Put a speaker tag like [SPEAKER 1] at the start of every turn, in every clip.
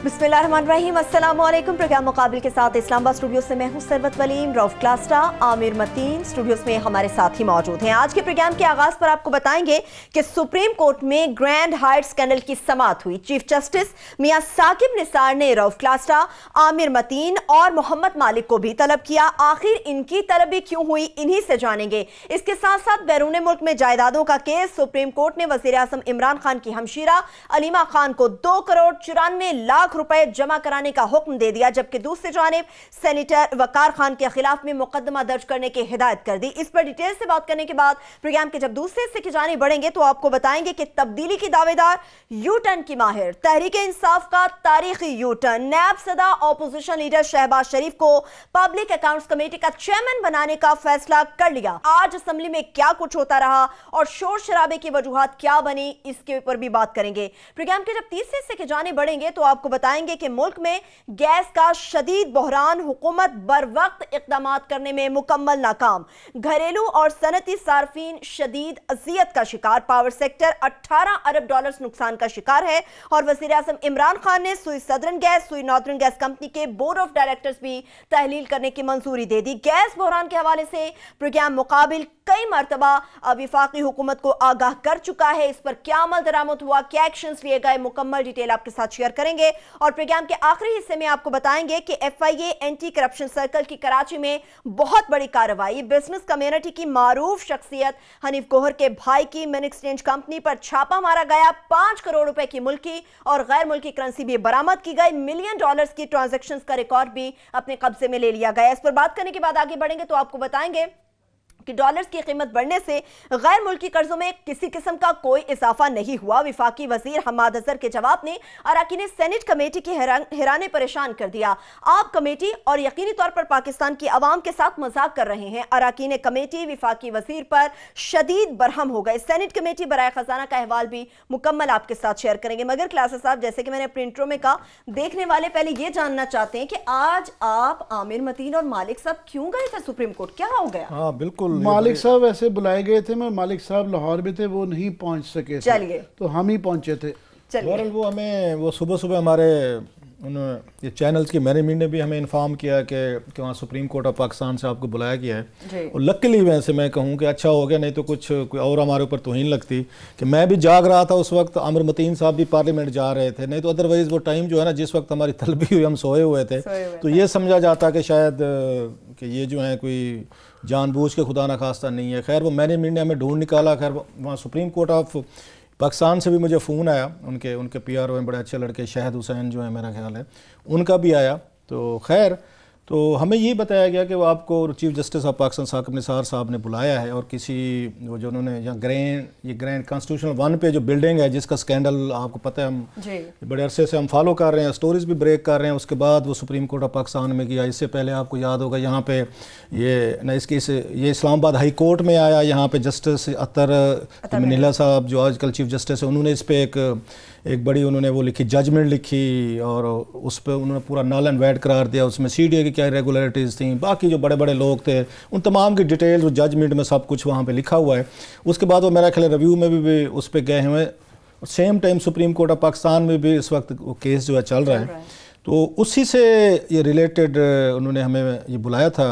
[SPEAKER 1] बिस्मिल्लाहिर्रहमानिर्रहीम, अस्सलाम वालेकुम। प्रोग्राम मुकाबिल के साथ इस्लामाबाद स्टूडियो से मैं हूं सरवत वलीम। रऊफ क्लास्टा, आमिर मतीन स्टूडियोज में हमारे साथ ही मौजूद हैं। आज के प्रोग्राम के आगाज पर आपको बताएंगे कि सुप्रीम कोर्ट में ग्रैंड हाइट स्कैंडल की समाअत हुई। चीफ जस्टिस मियां साकिब निसार ने रऊफ क्लास्टा, आमिर मतीन और मोहम्मद मालिक को भी तलब किया। आखिर इनकी तलब भी क्यों हुई, इन्हीं से जानेंगे। इसके साथ साथ बैरून मुल्क में जायदादों का केस, सुप्रीम कोर्ट ने वजीर आजम इमरान खान की हमशीरा अलीमा खान को 2 करोड़ 94 लाख रुपए जमा कराने का हुक्म दे दिया, जबकि दूसरी जानिब सेनेटर वकार खान के खिलाफ में मुकदमा दर्ज करने की हिदायत कर दी। इस पर डिटेल से बात करने के बाद प्रोग्राम के जब दूसरे हिस्से की जानिब बढ़ेंगे तो आपको बताएंगे कि तब्दीली की दावेदार, यू टर्न की माहिर, तहरीक इंसाफ का तारीखी यू टर्न, नैब सदा ऑपोजिशन लीडर शहबाज शरीफ को पब्लिक अकाउंट्स कमेटी का चेयरमैन बनाने का फैसला कर लिया। आज असेंबली में क्या कुछ होता रहा और शोर शराबे की वजूहात क्या बनी, इसके ऊपर भी बात करेंगे। प्रोग्राम के जब तीसरे हिस्से की जानिब बढ़ेंगे तो आपको बताएंगे कि मुल्क में गैस का शदीद बहरान, हुकूमत बर वक्त इक़दामात करने में मुकम्मल नाकाम, घरेलू और सनती सार्फिन शदीद अजियत का शिकार, पावर सेक्टर 18 अरब डॉलर्स नुकसान का शिकार है और वज़ीर आज़म इमरान खान ने सुई सदर्न गैस, सुई नॉर्दर्न गैस कंपनी के बोर्ड ऑफ डायरेक्टर्स भी तहलील करने की मंजूरी दे दी। गैस बहरान के हवाले से प्रोग्राम मुकाबिल कई मरतबा वफाकी हुकूमत को आगाह कर चुका है। इस पर क्या अमल दरामद हुआ, क्या एक्शंस लिए गए, मुकम्मल डिटेल आपके साथ शेयर करेंगे। और प्रोग्राम के आखिरी हिस्से में आपको बताएंगे कि FIA एंटी करप्शन सर्कल की कराची में बहुत बड़ी कार्रवाई, बिजनेस कम्युनिटी की मारूफ शख्सियत हनीफ गौहर के भाई की मनी एक्सचेंज कंपनी पर छापा मारा गया। 5 करोड़ रुपए की मुल्की और गैर मुल्की करेंसी भी बरामद की गई। मिलियन डॉलर्स की ट्रांजैक्शंस का रिकॉर्ड भी अपने कब्जे में ले लिया गया। इस पर बात करने के बाद आगे बढ़ेंगे तो आपको बताएंगे कि डॉलर्स की कीमत बढ़ने से गैर मुल्की कर्जों में किसी किस्म का कोई इजाफा नहीं हुआ। विफाकी वजीर हमाद अजहर के जवाब ने अराकीन सेनेट कमेटी की हैराने परेशान कर दिया। आप कमेटी और यकीनी तौर पर पाकिस्तान की आवाम के साथ मजाक कर रहे हैं। अराकीन कमेटी विफाकी वजीर पर शदीद बरहम हो गए। सेनेट कमेटी बराए खजाना का अहवाल भी मुकम्मल आपके साथ शेयर करेंगे। मगर क्लासेस साहब, जैसे कि मैंने अपने इंट्रो में कहा, देखने वाले पहले ये जानना चाहते हैं कि आज आप आमिर मतीन और मालिक साहब क्यों गए थे सुप्रीम कोर्ट, क्या हो गया?
[SPEAKER 2] हाँ बिल्कुल,
[SPEAKER 3] मालिक साहब ऐसे बुलाए गए थे, मैं मालिक साहब लाहौर में थे, वो नहीं पहुंच सके थे, तो हम ही पहुंचे थे।
[SPEAKER 2] बहरहाल वो हमें वो सुबह सुबह हमारे ये चैनल्स की मैनेजमेंट ने भी हमें इन्फॉर्म किया कि वहाँ सुप्रीम कोर्ट ऑफ पाकिस्तान से आपको बुलाया गया है। और लकीली वैसे मैं कहूँ कि अच्छा हो गया, नहीं तो कुछ कोई और हमारे ऊपर तौहीन लगती कि मैं भी जाग रहा था उस वक्त, आमिर मतीन साहब भी पार्लियामेंट जा रहे थे, नहीं तो अदरवाइज़ वो टाइम जो है ना, जिस वक्त हमारी तलबी हुई हम सोए हुए थे, तो ये समझा जाता कि शायद कि ये जो है कोई जानबूझ के खुदा न खास्ता नहीं है। खैर वो मैनेजमेंट ने हमें ढूंढ निकाला। खैर वहाँ सुप्रीम कोर्ट ऑफ पाकिस्तान से भी मुझे फ़ोन आया, उनके PRO हैं बड़े अच्छे लड़के, शहद हुसैन जो है मेरा ख्याल है, उनका भी आया। तो खैर तो हमें ये बताया गया कि वो आपको chief justice of Pakistan Saqib Nisar साहब ने बुलाया है और किसी वो जो उन्होंने यहाँ ग्रैंड कॉन्स्टिट्यूशनल 1 पे जो बिल्डिंग है जिसका स्कैंडल आपको पता है, हम बड़े अरसे से हम फॉलो कर रहे हैं, स्टोरीज भी ब्रेक कर रहे हैं। उसके बाद वो सुप्रीम कोर्ट ऑफ पाकिस्तान में गया। इससे पहले आपको याद होगा यहाँ पे ये इस्लामाबाद हाई कोर्ट में आया। यहाँ पे जस्टिस अतर मनीला साहब जो आजकल चीफ जस्टिस है, उन्होंने इस पर एक बड़ी उन्होंने वो लिखी, जजमेंट लिखी और उस पर उन्होंने पूरा नल एंड वैड करार दिया। उसमें CDA की क्या इरेगुलरिटीज़ थी, बाकी जो बड़े बड़े लोग थे उन तमाम की डिटेल्स जजमेंट में सब कुछ वहाँ पे लिखा हुआ है। उसके बाद वो मेरा ख्याल रिव्यू में भी उस पर गए हुए। Same time supreme court of Pakistan में भी इस वक्त वो केस जो है चल रहा है, तो उसी से ये रिलेटेड उन्होंने हमें ये बुलाया था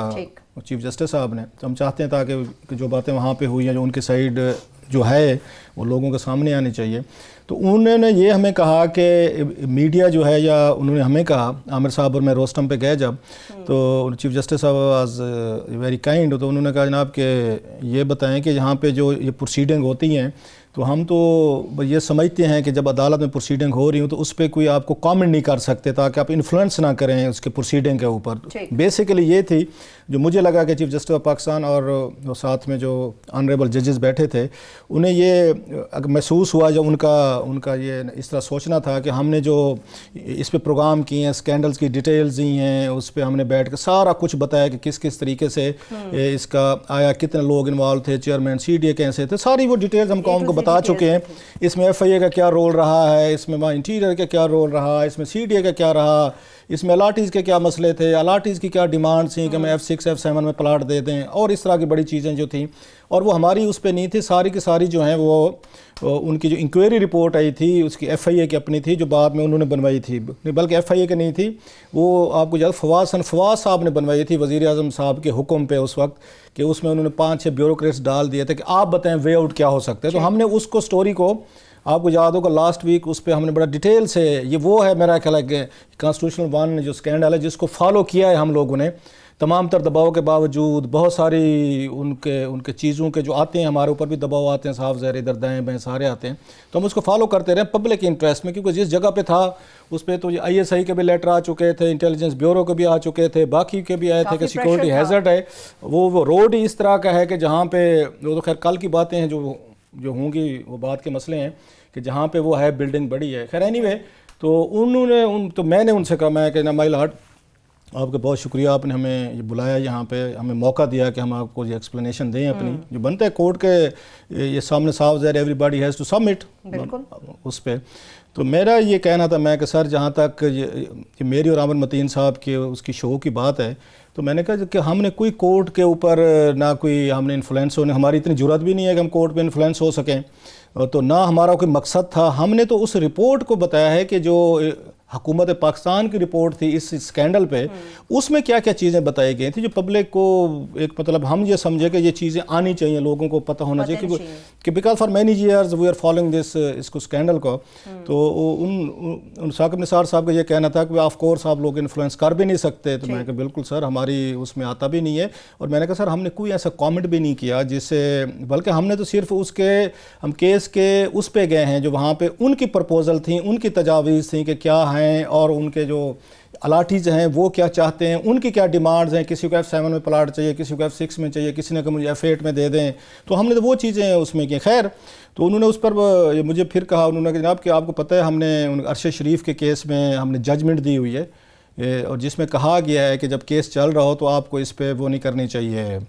[SPEAKER 2] चीफ जस्टिस साहब ने। तो हम चाहते हैं ताकि जो बातें वहाँ पे हुई हैं, जो उनकी साइड जो है वो लोगों के सामने आनी चाहिए। तो उन्होंने ये हमें कहा कि मीडिया जो है, या उन्होंने हमें कहा, आमिर साहब और मैं रोस्टम पे गए जब, तो चीफ जस्टिस साहब वाज वेरी काइंड। तो उन्होंने कहा जनाब कि ये बताएं कि यहाँ पे जो ये प्रोसीडिंग होती हैं, तो हम तो ये समझते हैं कि जब अदालत में प्रोसीडिंग हो रही हो तो उस पर कोई आपको कमेंट नहीं कर सकते ताकि आप इन्फ्लुएंस ना करें उसके प्रोसीडिंग के ऊपर। बेसिकली ये थी जो मुझे लगा कि चीफ जस्टिस ऑफ पाकिस्तान और साथ में जो ऑनरेबल जजेस बैठे थे, उन्हें ये महसूस हुआ जब उनका ये इस तरह सोचना था कि हमने जो इस पे प्रोग्राम किए हैं, स्कैंडल्स की डिटेल्स दी हैं, उस पर हमने बैठ कर सारा कुछ बताया कि किस किस तरीके से इसका आया, कितने लोग इन्वॉल्व थे, चेयरमैन CDA कैसे थे, सारी वो डिटेल्स हम कौम को बता चुके हैं। इसमें FIA का क्या रोल रहा है, इसमें वहाँ इंटीरियर का क्या रोल रहा, इसमें CDA का क्या रहा, इसमें अलाटीज़ के क्या मसले थे, अलाटीज़ की क्या डिमांड्स थी कि हमें F6 F7 में प्लाट दे दें, और इस तरह की बड़ी चीज़ें जो थी। और वो हमारी उस पर नहीं थी, सारी की सारी जो हैं वो उनकी जो इंक्वायरी रिपोर्ट आई थी उसकी FIA की अपनी थी, जो बाद में उन्होंने बनवाई थी, बल्कि FIA की नहीं थी, वो आपको याद फवाद साहब ने बनवाई थी वज़ीर आज़म साहब के हुक्म पे उस वक्त, कि उसमें उन्होंने 5-6 ब्यूरोक्रेट्स डाल दिए थे कि आप बताएं वे आउट क्या हो सकता है। तो हमने उसको स्टोरी को, आपको याद होगा लास्ट वीक उस पर हमने बड़ा डिटेल से, ये वो है मेरा ख्याल है कॉन्स्टिट्यूशनल 1 जो स्कैंडल है जिसको फॉलो किया है हम लोगों ने, तमाम तर दबाव के बावजूद, बहुत सारी उनके चीज़ों के जो आते हैं, हमारे ऊपर भी दबाव आते हैं, साफ ज़हर इधर दाएँ बाएँ सारे आते हैं, तो हम उसको फॉलो करते रहे पब्लिक इंटरेस्ट में, क्योंकि जिस जगह पे था उस पर तो ISI के भी लेटर आ चुके थे, इंटेलिजेंस ब्यूरो के भी आ चुके थे, बाकी के भी आए थे कि सिक्योरिटी हैज़र्ड है। वो रोड ही इस तरह का है कि जहाँ पे, वो तो खैर कल की बातें हैं जो होंगी, वो बात के मसले हैं कि जहाँ पे वो है बिल्डिंग बड़ी है। खैर एनीवे, तो तो मैंने उनसे कहा, मैं कि ना माई लॉर्ड, आपका बहुत शुक्रिया, आपने हमें ये बुलाया, यहाँ पे हमें मौका दिया कि हम आपको ये एक्सप्लेनेशन दें अपनी, जो बनता है कोर्ट के ये सामने साफ ज़ाहिर, एवरीबॉडी हैज़ टू सबमिट उस पर। तो मेरा ये कहना था मैं कि सर, जहाँ तक ये मेरी और आमिर मतीन साहब के उसकी शो की बात है, तो मैंने कहा कि हमने कोई कोर्ट के ऊपर ना कोई हमने इन्फ्लुएंस होने, हमारी इतनी ज़रूरत भी नहीं है कि हम कोर्ट में इन्फ्लुएंस हो सकें, तो ना हमारा कोई मकसद था। हमने तो उस रिपोर्ट को बताया है कि जो हुकूमत पाकिस्तान की रिपोर्ट थी इस स्कैंडल पे, उसमें क्या क्या चीज़ें बताई गई थी जो पब्लिक को एक मतलब हम ये समझे कि ये चीज़ें आनी चाहिए, लोगों को पता होना चाहिए कि because for many years we are following this इसको स्कैंडल को। तो उन साकिब निसार साहब का ये कहना था कि ऑफ कोर्स आप लोग इन्फ्लुएंस कर भी नहीं सकते, तो मैंने कहा बिल्कुल सर, हमारी उसमें आता भी नहीं है। और मैंने कहा सर, हमने कोई ऐसा कॉमेंट भी नहीं किया जिससे, बल्कि हमने तो सिर्फ हम केस के उस पे गए हैं जो वहाँ पे उनकी प्रपोजल थी, उनकी तजावीज़ थी कि क्या हैं, और उनके जो अलाटीज हैं वो क्या चाहते हैं, उनकी क्या डिमांड्स हैं, किसी को F7 में प्लाट चाहिए, किसी को F6 में चाहिए, किसी ने कहा मुझे F8 में दे दें, तो हमने तो वो चीज़ें उसमें की। खैर, तो उन्होंने उस पर मुझे फिर कहा, उन्होंने जनाब कि आपको पता है हमने अरशद शरीफ के केस में हमने जजमेंट दी हुई है, और जिसमें कहा गया है कि जब केस चल रहा हो तो आपको इस पर वो नहीं करनी चाहिए,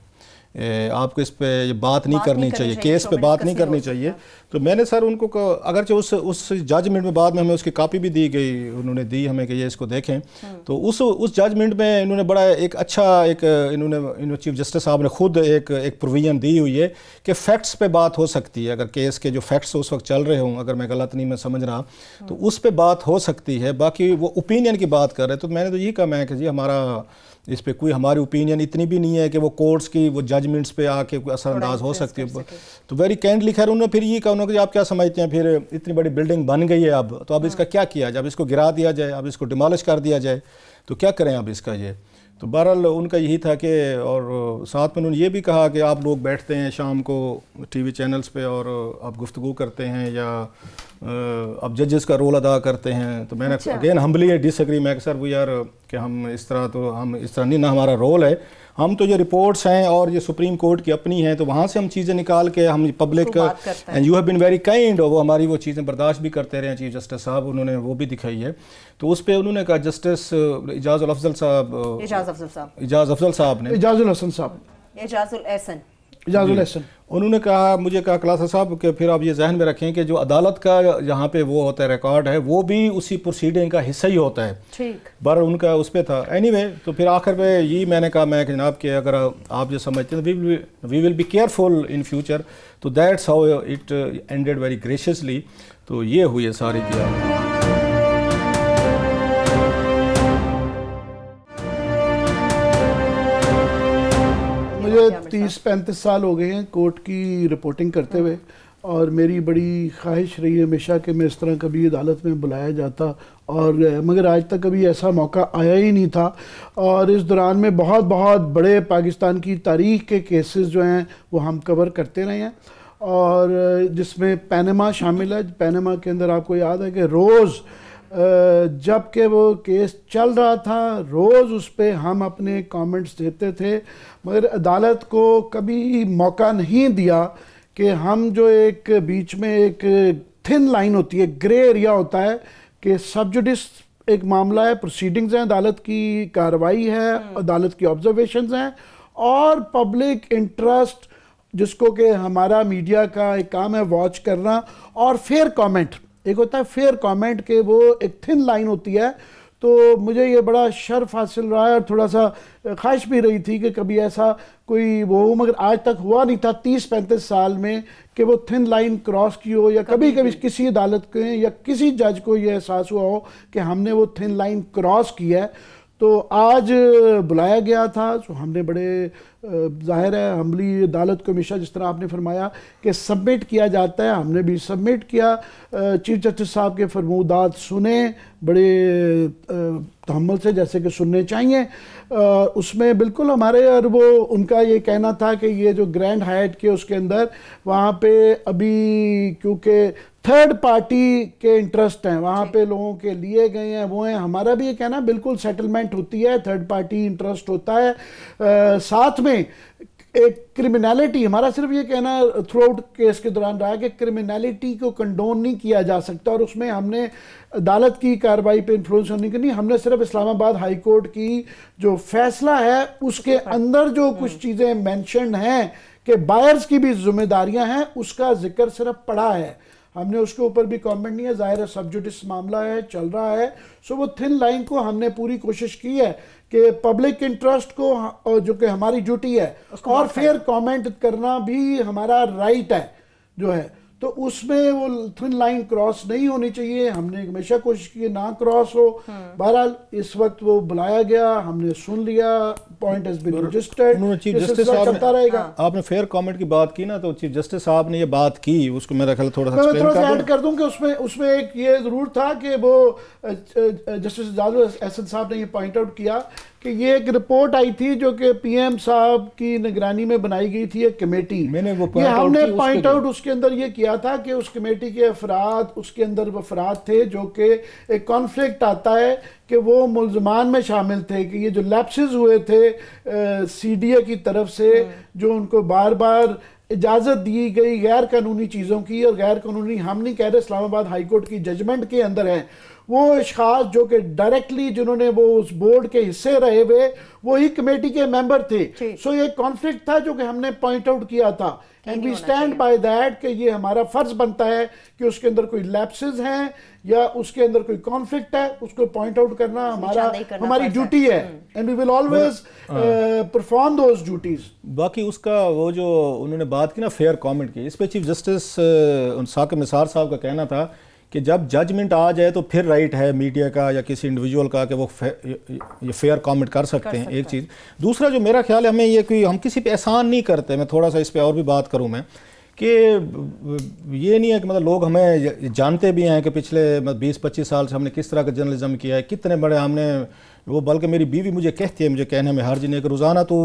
[SPEAKER 2] आपको इस पे बात नहीं करनी चाहिए, केस पे बात नहीं करनी चाहिए। तो मैंने सर उनको अगरचे उस जजमेंट में बाद में हमें उसकी कॉपी भी दी गई, उन्होंने दी हमें कि ये इसको देखें, तो उस जजमेंट में इन्होंने बड़ा एक अच्छा इन्होंने चीफ जस्टिस साहब ने खुद एक प्रोविजन दी हुई है कि फैक्ट्स पे बात हो सकती है, अगर केस के जो फैक्ट्स उस वक्त चल रहे हों, अगर मैं गलत नहीं मैं समझ रहा, तो उस पर बात हो सकती है। बाकी वो ओपिनियन की बात कर रहे, तो मैंने तो यही कहा मैं कि जी हमारा इस पे कोई हमारी ओपिनियन इतनी भी नहीं है कि वो कोर्ट्स की वो जजमेंट्स पे आके कोई असरअंदाज हो सकती है। तो वेरी काइंडली खैर उन्होंने फिर ये कहा, उन्होंने कि आप क्या समझते हैं, फिर इतनी बड़ी बिल्डिंग बन गई है अब, तो अब इसका क्या किया जाए, अब इसको गिरा दिया जाए, अब इसको डिमोलिश कर दिया जाए, तो क्या करें अब इसका ये। तो बहरहाल उनका यही था कि, और साथ में उन्होंने ये भी कहा कि आप लोग बैठते हैं शाम को TV चैनल्स पे और आप गुफ्तगू करते हैं या आप जजेस का रोल अदा करते हैं, तो मैंने अगेन हम्बली डिसएग्री, मैं सर वो यार कि हम इस तरह नहीं, ना हमारा रोल है, हम तो ये रिपोर्ट्स हैं और ये सुप्रीम कोर्ट की अपनी हैं, तो वहाँ से हम चीज़ें निकाल के हम public, and you have been very kind, और वो हमारी वो चीज़ें बर्दाश्त भी करते रहे हैं। चीफ जस्टिस साहब उन्होंने वो भी दिखाई है, तो उस पर उन्होंने कहा जस्टिस इजाज़ुल अफजल साहब उन्होंने कहा, मुझे कहा क्लासा साहब कि फिर आप ये जहन में रखें कि जो अदालत का यहाँ पे वो होता है रिकॉर्ड है, वो भी उसी प्रोसीडिंग का हिस्सा ही होता है, ठीक, बर उनका उस पर था। एनीवे, तो फिर आखिर में यही मैंने कहा मैं कि जनाब कि अगर आप जो समझते हैं we will be careful in future, तो that's how it ended very graciously. तो ये हुई है सारी किया।
[SPEAKER 3] मुझे 30-35 साल हो गए हैं कोर्ट की रिपोर्टिंग करते हुए, और मेरी बड़ी ख्वाहिश रही है हमेशा कि मैं इस तरह कभी अदालत में बुलाया जाता, और मगर आज तक कभी ऐसा मौका आया ही नहीं था। और इस दौरान में बहुत बहुत बड़े पाकिस्तान की तारीख के केसेस जो हैं वो हम कवर करते रहे हैं, और जिसमें पैनमा शामिल है। पैनमा के अंदर आपको याद है कि रोज़ जब के वो केस चल रहा था, रोज़ उस पर हम अपने कमेंट्स देते थे, मगर अदालत को कभी मौका नहीं दिया कि हम जो एक बीच में एक थिन लाइन होती है, ग्रे एरिया होता है कि सब जुडिस एक मामला है, प्रोसीडिंग्स हैं, अदालत की कार्रवाई है, अदालत की ऑब्जर्वेशंस हैं, और पब्लिक इंटरेस्ट जिसको कि हमारा मीडिया का एक काम है वॉच करना, और फेयर कमेंट एक होता है, फेयर कमेंट के वो एक थिन लाइन होती है। तो मुझे ये बड़ा शर्फ हासिल रहा है और थोड़ा सा ख्वाहिश भी रही थी कि कभी ऐसा कोई वो, मगर आज तक हुआ नहीं था 30-35 साल में कि वो थिन लाइन क्रॉस की हो, या कभी कभी किसी अदालत के या किसी जज को ये एहसास हुआ हो कि हमने वो थिन लाइन क्रॉस किया है। तो आज बुलाया गया था, तो हमने बड़े ज़ाहिर है हम्बली अदालत को हमेशा जिस तरह आपने फरमाया कि सबमिट किया जाता है, हमने भी सबमिट किया। चीफ जस्टिस साहब के फरमूदात सुने बड़े तहम्मुल से, जैसे कि सुनने चाहिए। उसमें बिल्कुल हमारे और वो उनका ये कहना था कि ये जो ग्रैंड हायट के उसके अंदर वहाँ पे अभी क्योंकि थर्ड पार्टी के इंटरेस्ट हैं, वहाँ पे लोगों के लिए गए हैं वो हैं। हमारा भी ये कहना बिल्कुल सेटलमेंट होती है, थर्ड पार्टी इंटरेस्ट होता है। साथ में एक क्रिमिनलिटी, हमारा सिर्फ ये कहना थ्रू आउट केस के दौरान रहा कि क्रिमिनलिटी को कंडोन नहीं किया जा सकता, और उसमें हमने अदालत की कार्रवाई पे इन्फ्लुएंस होने की नहीं, हमने सिर्फ इस्लामाबाद हाई कोर्ट की जो फैसला है उसके अंदर जो कुछ चीज़ें मेंशन हैं कि बायर्स की भी जिम्मेदारियां हैं, उसका जिक्र सिर्फ पड़ा है, हमने उसके ऊपर भी कमेंट नहीं है। जाहिर है सब जुडिस मामला है, चल रहा है। सो वो थिन लाइन को हमने पूरी कोशिश की है कि पब्लिक इंटरेस्ट को जो कि हमारी ड्यूटी है और फेयर कमेंट करना भी हमारा राइट है जो है, तो उसमें वो थिन लाइन क्रॉस नहीं होनी चाहिए। हमने हमेशा कोशिश की ना क्रॉस हो। बहरहाल इस वक्त वो बुलाया गया, हमने सुन लिया, point has been registered.
[SPEAKER 2] Chief justice चलता रहेगा। आपने फेयर कमेंट की बात की ना, तो चीफ जस्टिस साहब ने ये बात की, उसको मेरा ख्याल थोड़ा सा
[SPEAKER 3] ऐड कर दूं कि उसमें एक ये जरूर था कि वो जस्टिस एजाज एहसन साहब ने ये पॉइंट आउट किया कि ये एक रिपोर्ट आई थी जो कि पीएम साहब की निगरानी में बनाई गई थी एक कमेटी, ये हमने पॉइंट आउट उसके अंदर ये किया था कि उस कमेटी के अफराद, उसके अंदर वो अफराद थे जो कि एक कॉन्फ्लिक्ट आता है कि वो मुल्जमान में शामिल थे कि ये जो लैप्सेस हुए थे सीडीए की तरफ से, जो उनको बार बार इजाज़त दी गई गैर कानूनी चीज़ों की, और गैर कानूनी हम नहीं कह रहे, इस्लामाबाद हाई कोर्ट की जजमेंट के अंदर है, वो इश्खास जो कि डायरेक्टली जिन्होंने वो उस बोर्ड के हिस्से रहे हुए वही कमेटी के मेंबर थे। सो ये कॉन्फ्लिक्ट था जो कि हमने पॉइंट आउट किया था, and we stand by that कि ये हमारा फर्ज बनता है कि उसके अंदर कोई लैप्सेस हैं या उसके अंदर कोई कॉन्फ्लिक्ट है, उसको पॉइंट आउट करना हमारी ड्यूटी है, and we will always perform those duties.
[SPEAKER 2] बाकी उसका वो जो उन्होंने बात की ना फेयर कमेंट की, इस पे चीफ जस्टिस साकिब निसार साहब का कहना था कि जब जजमेंट आ जाए तो फिर राइट है मीडिया का या किसी इंडिविजुअल का कि वो ये फेयर कमेंट कर सकते हैं, एक चीज़। दूसरा जो मेरा ख्याल है, हमें ये कि हम किसी पे एहसान नहीं करते, मैं थोड़ा सा इस पे और भी बात करूं मैं, कि ये नहीं है कि मतलब लोग हमें जानते भी हैं कि पिछले 20-25 साल से हमने किस तरह का जर्नलिज्म किया है, कितने बड़े हमने वो, बल्कि मेरी बीवी मुझे कहती है, मुझे कहने में हर्ज नहीं है कि रोज़ाना तो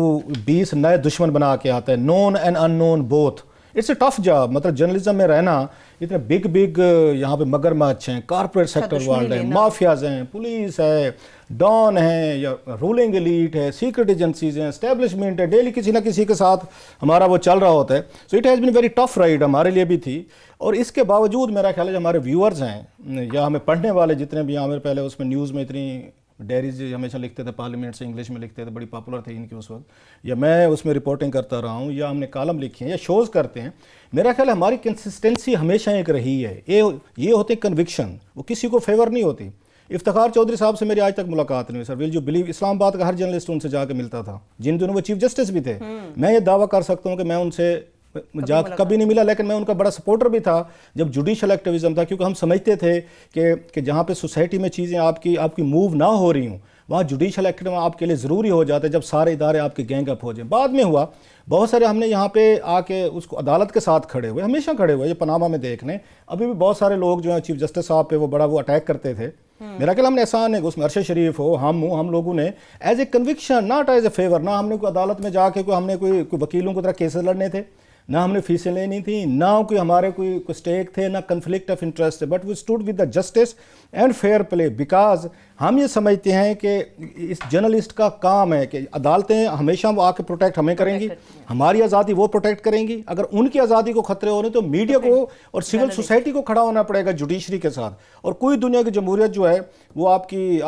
[SPEAKER 2] 20 नए दुश्मन बना के आता है, known and unknown both. It's a tough job, मतलब जर्नलिज्म में रहना, इतने बिग यहाँ पे मगरमच्छ हैं, कॉर्पोरेट सेक्टर वर्ल्ड है, माफियाज हैं, पुलिस है, डॉन है, या रूलिंग एलीट है, सीक्रेट एजेंसीज हैं, एस्टेब्लिशमेंट है, डेली किसी ना किसी के साथ हमारा वो चल रहा होता है। So it has been very tough ride हमारे लिए भी थी। और इसके बावजूद मेरा ख्याल है जो हमारे व्यूअर्स हैं या हमें पढ़ने वाले जितने भी, हमें पहले उसमें न्यूज़ में इतनी डायरीज हमेशा लिखते थे, पार्लियामेंट से इंग्लिश में लिखते थे, बड़ी पॉपुलर थी इनकी उस वक्त, या मैं उसमें रिपोर्टिंग करता रहा हूँ, या हमने कॉलम लिखे हैं या शोज़ करते हैं। मेरा ख्याल है हमारी कंसिस्टेंसी हमेशा एक रही है। ये होते कन्विक्शन, वो किसी को फेवर नहीं होती। इफ्तिखार चौधरी साहब से मेरी आज तक मुलाकात नहीं हुई सर, विल जो बिलीव, इस्लामाबाद का हर जर्नलिस्ट उनसे जाके मिलता था, जिन दिनों वो चीफ जस्टिस भी थे। मैं ये दावा कर सकता हूँ कि मैं उनसे जाकर कभी नहीं मिला, लेकिन मैं उनका बड़ा सपोर्टर भी था जब जुडिशल एक्टिविज्म था, क्योंकि हम समझते थे कि जहाँ पे सोसाइटी में चीज़ें आपकी मूव ना हो रही हूँ, वहाँ जुडिशल एक्टिविज्म आपके लिए ज़रूरी हो जाता है जब सारे इदारे आपके गैंग अप हो जाए। बाद में हुआ बहुत सारे, हमने यहाँ पे आके उसको अदालत के साथ खड़े हुए, हमेशा खड़े हुए, ये पनामा में देखने अभी भी बहुत सारे लोग जो हैं चीफ जस्टिस साहब पे वो अटैक करते थे। मेरा ख्याल हमने एहसान है, उसमें अरशद शरीफ हो, हम लोगों ने as a conviction, not as a favour, ना हमने कोई अदालत में जाके हमने कोई वकीलों की तरह केसेस लड़ने थे, ना हमने फीसें लेनी थी, ना कोई हमारे कोई स्टेक थे, ना कन्फ्लिक्ट ऑफ इंटरेस्ट है, but we stood with the justice and fair play, because हम ये समझते हैं कि इस जर्नलिस्ट का काम है कि अदालतें हमेशा वो आके प्रोटेक्ट हमें करेंगी, हमारी आज़ादी वो प्रोटेक्ट करेंगी। अगर उनकी आज़ादी को खतरे हो रहे तो मीडिया को और सिविल सोसाइटी को खड़ा होना पड़ेगा जुडिशरी के साथ। और कोई दुनिया की जमहूरियत जो है वो आपकी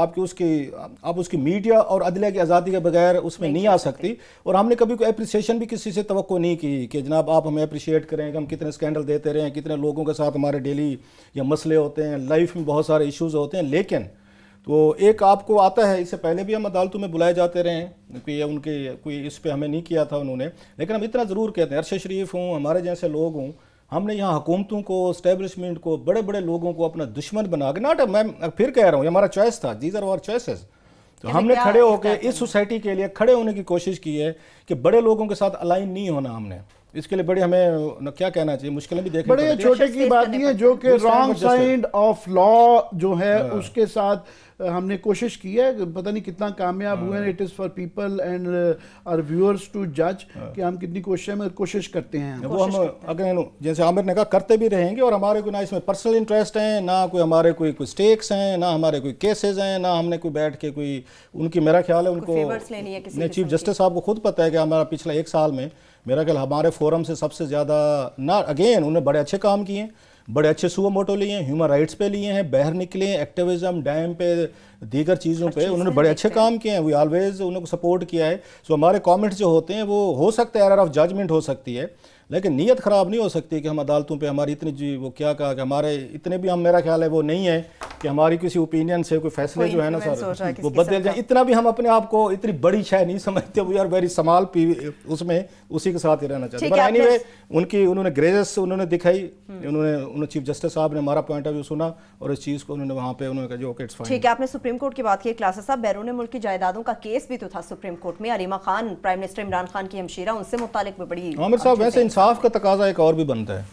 [SPEAKER 2] उसकी मीडिया और अदलिया की आज़ादी के बगैर उसमें नहीं आ सकती। और हमने कभी कोई अप्रिसिएशन भी किसी से तवक्को नहीं की कि जनाब आप हमें अप्रिशिएट करें कि हम कितने स्कैंडल देते रहे हैं, कितने लोगों के साथ हमारे डेली या मसले होते हैं, लाइफ में बहुत सारे इश्यूज़ होते हैं, लेकिन तो एक आपको आता है, इससे पहले भी हम अदालतों में बुलाए जाते रहे हैं कि उनके कोई इस पे हमें नहीं किया था उन्होंने, लेकिन हम इतना ज़रूर कहते हैं, अरशद शरीफ हूँ, हमारे जैसे लोग हों, हमने यहाँ हुकूमतों को, स्टैब्लिशमेंट को, बड़े बड़े लोगों को अपना दुश्मन बना के, नॉट, मैं फिर कह रहा हूँ, ये हमारा चॉइस था, दीज आर आवर चॉइसेस। तो हमने खड़े होकर इस सोसाइटी के लिए खड़े होने की कोशिश की है कि बड़े लोगों के साथ अलाइन नहीं होना हमने। इसके लिए बड़ी हमें क्या कहना चाहिए, मुश्किलें भी देखनी
[SPEAKER 3] बड़े छोटे की बात नहीं है, जो कि रॉन्ग साइड ऑफ लॉ जो है उसके साथ हमने कोशिश की है, पता नहीं कितना कामयाब हुए हैं। It is for people and our viewers to जज कि हम कितनी कोशिश करते हैं।
[SPEAKER 2] वो हम अगर जैसे आमिर ने कहा करते भी रहेंगे, और हमारे कोई ना इसमें पर्सनल इंटरेस्ट हैं, ना कोई हमारे कोई स्टेक्स हैं, ना हमारे कोई केसेस हैं, ना हमने कोई बैठ के कोई उनकी, मेरा ख्याल है उनको नहीं, चीफ जस्टिस साहब को खुद पता है कि हमारा पिछला 1 साल में मेरा ख्याल हमारे फोरम से सबसे ज़्यादा, ना अगेन उन्होंने बड़े अच्छे काम किए, बड़े अच्छे सुओ मोटो लिए हैं, ह्यूमन राइट्स पे लिए हैं, बाहर निकले हैं, एक्टिविज्म, डैम पे, दीगर चीज़ों पे उन्होंने बड़े अच्छे काम किए हैं। वी ऑलवेज उनको सपोर्ट किया है। सो हमारे कमेंट्स जो होते हैं वो हो सकता है एरर ऑफ जजमेंट हो सकती है, लेकिन नीयत ख़राब नहीं हो सकती कि हम अदालतों पे हमारी इतनी जी वो क्या कहा कि हमारे इतने भी हम, मेरा ख्याल है वो नहीं है कि हमारी किसी ओपिनियन से कोई फैसले जो है ना सर वो बदल जाए, इतना भी हम अपने आप को इतनी बड़ी शय नहीं समझते। वी आर वेरी स्मॉल उसमें, उसी के साथ ही रहना चाहते हैं। बट एनीवे उनकी उन्होंने ग्रेजेस उन्होंने दिखाई, उन्होंने चीफ जस्टिस साहब ने हमारा पॉइंट ऑफ व्यू सुना और इस चीज़ को उन्होंने वहाँ पे उन्होंने कहा जो इट्स फाइन।
[SPEAKER 1] ठीक है, आपने सुप्रीम कोर्ट की बात की, क्लासेस साहब, बैरून मुल्क की जायदादों का केस भी तो था सुप्रीम कोर्ट में, अलीमा खान प्राइम मिनिस्टर इमरान खान की हमशीरा, उनसे मुतालिक भी बड़ी
[SPEAKER 2] आमिर साहब वैसे इंसाफ का तकाजा एक और भी बनता है।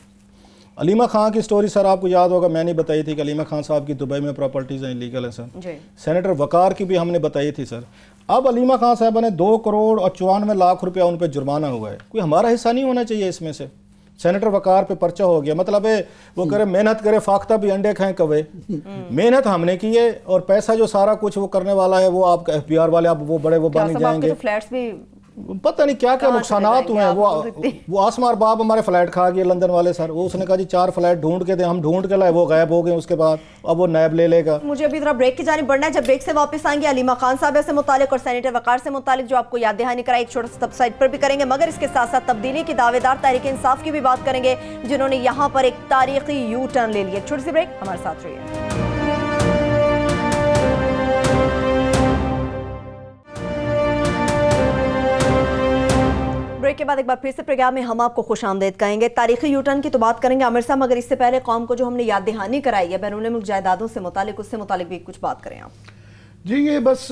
[SPEAKER 2] अलीमा खान की स्टोरी सर आपको याद होगा, मैंने बताई थी कि अलीमा खान साहब की दुबई में प्रॉपर्टीज हैं, इलीगल है सर। सेनेटर वकार की भी हमने बताई थी सर। अब अलीमा खान साहब ने 2 करोड़ और 94 लाख रुपया उन पर जुर्माना हुआ है, कोई हमारा हिस्सा नहीं होना चाहिए इसमें से। सेनेटर वकार पे पर्चा हो गया, मतलब है वो करे मेहनत करे, फाख्ता भी अंडे खाएं कवे। मेहनत हमने की है और पैसा जो सारा कुछ वो करने वाला है वो आप FBR वाले आप वो बड़े वो बन जाएंगे।
[SPEAKER 1] फ्लैट्स भी
[SPEAKER 2] पता नहीं क्या क्या नुकसानात हुए हैं। वो आसमार बाप हमारे फ्लैट खा गए लंदन वाले सर, वो उसने कहा जी 4 फ्लैट ढूंढ के दे, हम ढूंढ के लाए, वो गायब हो गए, उसके बाद अब वो नैब ले लेगा।
[SPEAKER 1] मुझे अभी जरा ब्रेक की जानिब बढ़ना है, जब ब्रेक से वापस आएंगे अलीमा खान साहब से मुतालिक और सेनेटर वकार से मुतालिक जो आपको याद दहानी कराई, एक छोटा सा वेबसाइट पर भी करेंगे, मगर इसके साथ साथ तब्दीली की दावेदार तहरीक इंसाफ की भी बात करेंगे जिन्होंने यहाँ पर एक तारीखी यू टर्न ले लिया। छोटी सी ब्रेक, हमारे साथ रहिए। ब्रेक के बाद एक बार फिर से प्रोग्राम में हम आपको खुशामदीद कहेंगे। तारीखी यूटर्न की तो बात करेंगे आमिर साहब, मगर इससे पहले कौम को जो हमने याद दहानी कराई है बैरून मुल्क जायदादों से मुतालिक, उससे मुतालिक भी कुछ बात करें आप
[SPEAKER 3] जी। ये बस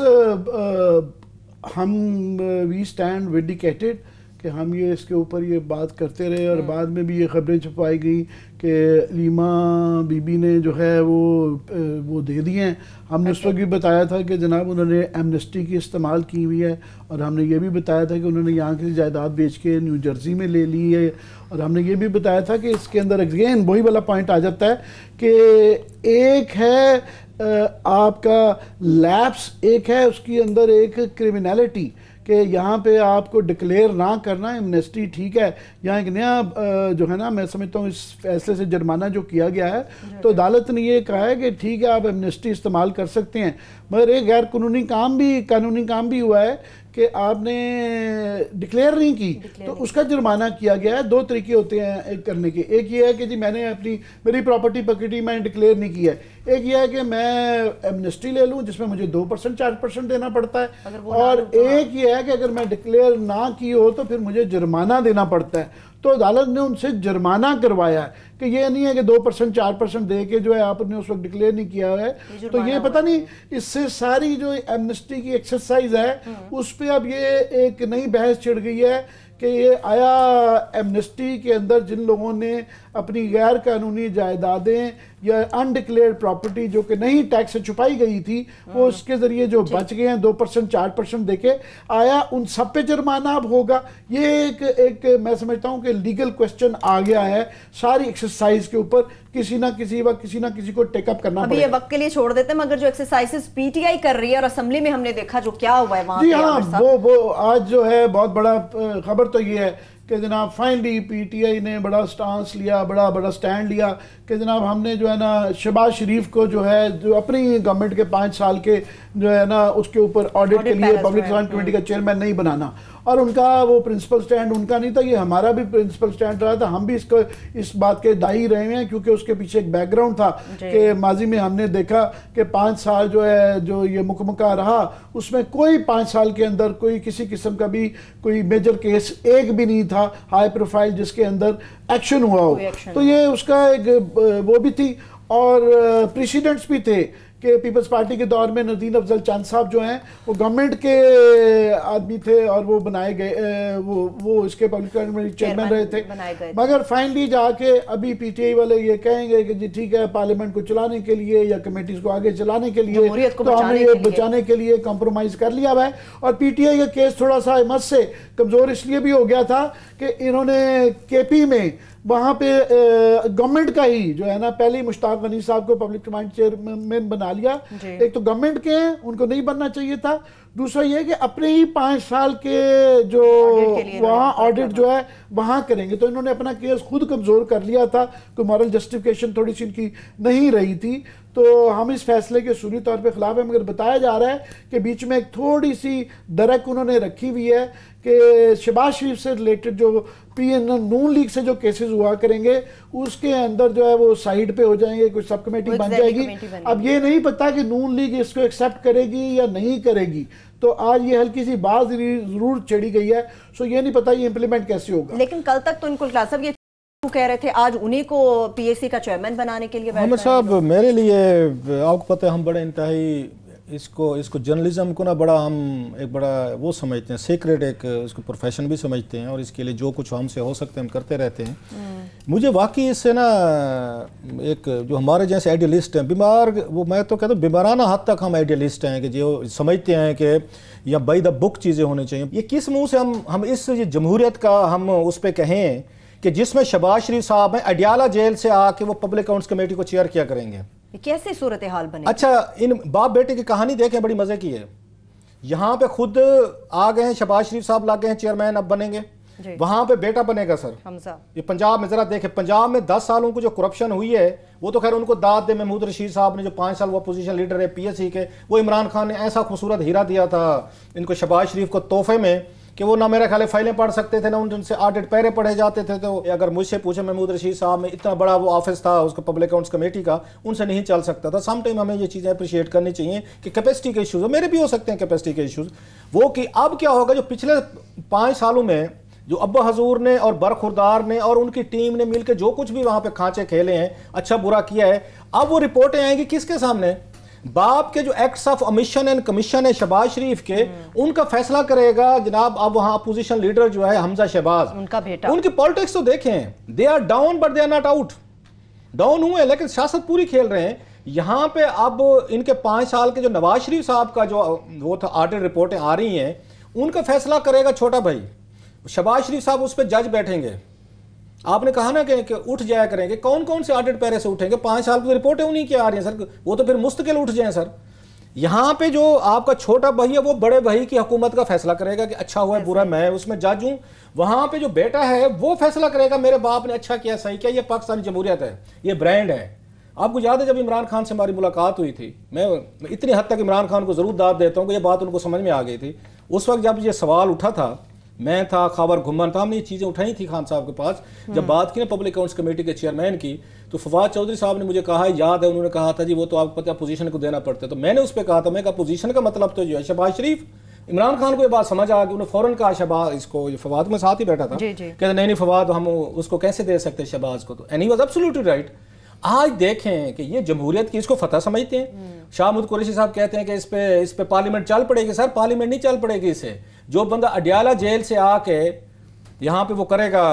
[SPEAKER 3] हम वी स्टैंड विंडिकेटेड कि हम ये इसके ऊपर ये बात करते रहे, और बाद में भी ये खबरें छुपाई गई कि लीमा बीबी ने जो है वो दे दिए हैं। हमने उस वक्त भी बताया था कि जनाब उन्होंने एमनेस्टी की इस्तेमाल की हुई है, और हमने ये भी बताया था कि उन्होंने यहाँ की जायदाद बेच के न्यू जर्सी में ले ली है, और हमने ये भी बताया था कि इसके अंदर अगेन वही वाला पॉइंट आ जाता है कि एक है आपका लैप्स, एक है उसके अंदर एक क्रिमिनलिटी कि यहाँ पे आपको डिक्लेयर ना करना। एमनेस्टी ठीक है, यहाँ एक नया जो है ना, मैं समझता हूँ इस फैसले से जुर्माना जो किया गया है, तो अदालत ने ये कहा है कि ठीक है आप एमनेस्टी इस्तेमाल कर सकते हैं, मगर एक गैर कानूनी काम भी हुआ है कि आपने डिक्लेयर नहीं की, तो उसका जुर्माना किया गया है। 2 तरीके होते हैं करने के, एक ये है कि जी मैंने मेरी प्रॉपर्टी पकड़ी, मैंने डिक्लेयर नहीं किया है। एक ये है कि मैं एमनेस्टी ले लूं जिसमें मुझे 2% 4% देना पड़ता है, और एक ये है कि अगर मैं डिक्लेयर ना की हो तो फिर मुझे जुर्माना देना पड़ता है। तो अदालत ने उनसे जुर्माना करवाया है कि ये नहीं है कि 2% 4% दे के जो है आपने उस वक्त डिक्लेयर नहीं किया है। तो ये पता नहीं, इससे सारी जो एमनेस्टी की एक्सरसाइज है उस पर अब ये एक नई बहस छिड़ गई है कि ये आया एमनेस्टी के अंदर जिन लोगों ने अपनी गैर कानूनी जायदादें या अनडिक्लेयर्ड प्रॉपर्टी जो कि नहीं टैक्स से छुपाई गई थी, वो उसके जरिए जो बच गए हैं 2% 4% देके आया, उन सब पे जुर्माना अब होगा। ये एक मैं समझता हूँ कि लीगल क्वेश्चन आ गया है सारी एक्सरसाइज के ऊपर, किसी ना किसी को टेकअप करना
[SPEAKER 1] अभी ये वक्त के लिए छोड़ देते हैं, मगर जो एक्सरसाइजेस पीटीआई कर रही है और असेंबली में हमने देखा जो क्या हुआ है वहां
[SPEAKER 3] जी हाँ, वो आज जो है बहुत बड़ा खबर तो ये है कि जनाब फाइनली पीटीआई ने बड़ा स्टांस लिया, बड़ा स्टैंड लिया कि जनाब हमने जो है ना शहबाज शरीफ को जो है जो अपनी गवर्नमेंट के 5 साल के जो है ना उसके ऊपर ऑडिट के लिए पब्लिक सर्विस कमेटी का चेयरमैन नहीं बनाना। और उनका वो प्रिंसिपल स्टैंड उनका नहीं था, ये हमारा भी प्रिंसिपल स्टैंड रहा था। हम भी इसको इस बात के दाई रहे हैं क्योंकि उसके पीछे एक बैकग्राउंड था कि माजी में हमने देखा कि 5 साल जो है जो ये मुकम्मका रहा उसमें कोई 5 साल के अंदर कोई किसी किस्म का भी कोई मेजर केस एक भी नहीं था हाई प्रोफाइल जिसके अंदर एक्शन हुआ हो। तो ये उसका एक वो भी थी और प्रेसिडेंट्स भी थे कि पीपल्स पार्टी के दौर में नदीन अफजल चंद साहब जो हैं वो गवर्नमेंट के आदमी थे और वो बनाए गए वो इसके पब्लिक कमेटी चेयरमैन रहे थे। मगर फाइनली जाके अभी पीटीआई वाले ये कहेंगे कि जी ठीक है पार्लियामेंट को चलाने के लिए या कमेटीज को आगे चलाने के लिए तो हमने ये बचाने के लिए कॉम्प्रोमाइज कर लिया हुआ है। और पीटीआई का केस थोड़ा सा अहमद से कमजोर इसलिए भी हो गया था कि इन्होंने केपी में वहाँ पे गवर्नमेंट का ही जो है ना पहले ही मुश्ताक गनी साहब को पब्लिक कमांड चेयरमैन बना लिया। एक तो गवर्नमेंट के हैं उनको नहीं बनना चाहिए था, दूसरा ये कि अपने ही 5 साल के जो वहाँ ऑडिट जो है वहाँ करेंगे। तो इन्होंने अपना केस खुद कमज़ोर कर लिया था, कोई मॉरल जस्टिफिकेशन थोड़ी सी इनकी नहीं रही थी। तो हम इस फैसले के सूरी तौर पे खिलाफ है, मगर बताया जा रहा है कि बीच में एक थोड़ी सी दरक उन्होंने रखी हुई है कि शहबाज शरीफ से रिलेटेड जो PN नून लीग से जो केसेस हुआ करेंगे उसके अंदर जो है वो साइड पे हो जाएंगे, कुछ सब कमेटी बन जाएगी। अब ये नहीं पता कि नून लीग इसको एक्सेप्ट करेगी या नहीं करेगी। तो आज ये हल्की सी बात जरूर चढ़ी गई है, सो ये नहीं पता ये इंप्लीमेंट कैसे होगा।
[SPEAKER 1] लेकिन कल तक तो इनको क्लास ये कह रहे थे आज उन्हीं को PAC का चेयरमैन बनाने के लिए
[SPEAKER 2] मोहम्मद साहब मेरे लिए आपको पता है हम बड़े इंतहाई इसको जर्नलिज्म को ना बड़ा हम एक बड़ा वो समझते हैं, सीक्रेट एक इसको प्रोफेशन भी समझते हैं और इसके लिए जो कुछ हमसे हो सकते हैं हम करते रहते हैं। मुझे वाकई इससे ना एक जो हमारे जैसे आइडियलिस्ट हैं बीमार, वो मैं तो कहता हूँ बीमाराना हद तक हम आइडियलिस्ट हैं कि जो समझते हैं कि या बाय द बुक चीज़ें होनी चाहिए। ये किस मुँह से हम इस जमहूरियत का हम उस पर कहें कि जिसमें शहबाज शरीफ साहब हैं अडियाला जेल से आके वो पब्लिक अकाउंट्स कमेटी को चेयर किया करेंगे,
[SPEAKER 1] कैसे सूरत हाल बने?
[SPEAKER 2] अच्छा इन बाप बेटे की कहानी देखें, बड़ी मजे की है। यहाँ पे खुद आ गए हैं शहबाज शरीफ साहब लागे हैं चेयरमैन अब बनेंगे, वहां पे बेटा बनेगा सर हमजा। ये पंजाब में जरा देखें, पंजाब में 10 सालों को जो करप्शन हुई है वो तो खैर उनको दाद दे महमूद रशीद साहब ने जो 5 साल वो अपोजिशन लीडर है PSC के, वो इमरान खान ने ऐसा खूबसूरत हीरा दिया था इनको शहबाज शरीफ को तोहफे में कि वो ना मेरा ख्याल फाइलें पढ़ सकते थे ना उनसे ऑडिट पैरे पढ़े जाते थे। तो अगर मुझसे पूछे महमूद रशीद साहब में इतना बड़ा वो ऑफिस था उसका पब्लिक अकाउंट्स कमेटी का, उनसे नहीं चल सकता था। सम टाइम हमें ये चीज़ें अप्रिशिएट करनी चाहिए कि कैपेसिटी के इशूज़ मेरे भी हो सकते हैं कैपेसिटी के इशूज़, वो कि अब क्या होगा जो पिछले 5 सालों में जो अब्बा हजूर ने और बरखुरदार ने और उनकी टीम ने मिलकर जो कुछ भी वहाँ पे खांचे खेले हैं, अच्छा बुरा किया है, अब वो रिपोर्टें आएंगी किसके सामने? बाप के जो acts of omission and commission है शहबाज शरीफ के, उनका फैसला करेगा जनाब। अब वहां अपोजिशन लीडर जो है हमजा शहबाज, उनका बेटा, उनकी पॉलिटिक्स तो देखें, they are down but they are not out. Down हुए लेकिन सियासत पूरी खेल रहे हैं। यहाँ पे अब इनके 5 साल के जो नवाज शरीफ साहब का जो वो था ऑडिट रिपोर्टें आ रही हैं, उनका फैसला करेगा छोटा भाई शहबाज शरीफ साहब, उस पर जज बैठेंगे। आपने कहा ना कि उठ जाया करेंगे, कौन कौन से ऑडिट पैरे से उठेंगे? 5 साल की रिपोर्टें उन्हीं की आ रही हैं सर, वो तो फिर मुस्तकिल उठ जाएं सर। यहाँ पे जो आपका छोटा भाई है वो बड़े भाई की हुकूमत का फैसला करेगा कि अच्छा हुआ बुरा, मैं उसमें जज हूँ। वहाँ पे जो बेटा है वो फैसला करेगा मेरे बाप ने अच्छा किया सही किया, ये पाकिस्तानी जमहूरियत है, ये ब्रांड है। आपको याद है जब इमरान खान से हमारी मुलाकात हुई थी, मैं इतनी हद तक इमरान खान को जरूर दाद देता हूँ कि ये बात उनको समझ में आ गई थी। उस वक्त जब ये सवाल उठा था, मैं था, खबर घुमन था, हमने ये चीज़ें उठाई थी खान साहब के पास। जब बात की ना पब्लिक अकाउंट्स कमेटी के चेयरमैन की, तो फवाद चौधरी साहब ने मुझे कहा, याद है उन्होंने कहा था जी वो तो आपको पता है अपोजिशन को देना पड़ता है। तो मैंने उस पर कहा था, मैं अपोजिशन का मतलब तो जो है शहबाज शरीफ। इमरान खान को ये बात समझ आ गई, उन्होंने फौरन कहा शहबाज इसको, फवाद में साथ ही बैठा था, कहते नहीं फवाद हम उसको कैसे दे सकते शहबाज को, तो and he was absolutely right. आज देखें कि ये जमहूरियत की इसको फतह समझते हैं। शाह महमूद कुरैशी साहब कहते हैं कि इस पे पार्लियामेंट चल पड़ेगी। सर पार्लियामेंट नहीं चल पड़ेगी इससे। जो बंदा अडियाला जेल से आके यहाँ पे वो करेगा,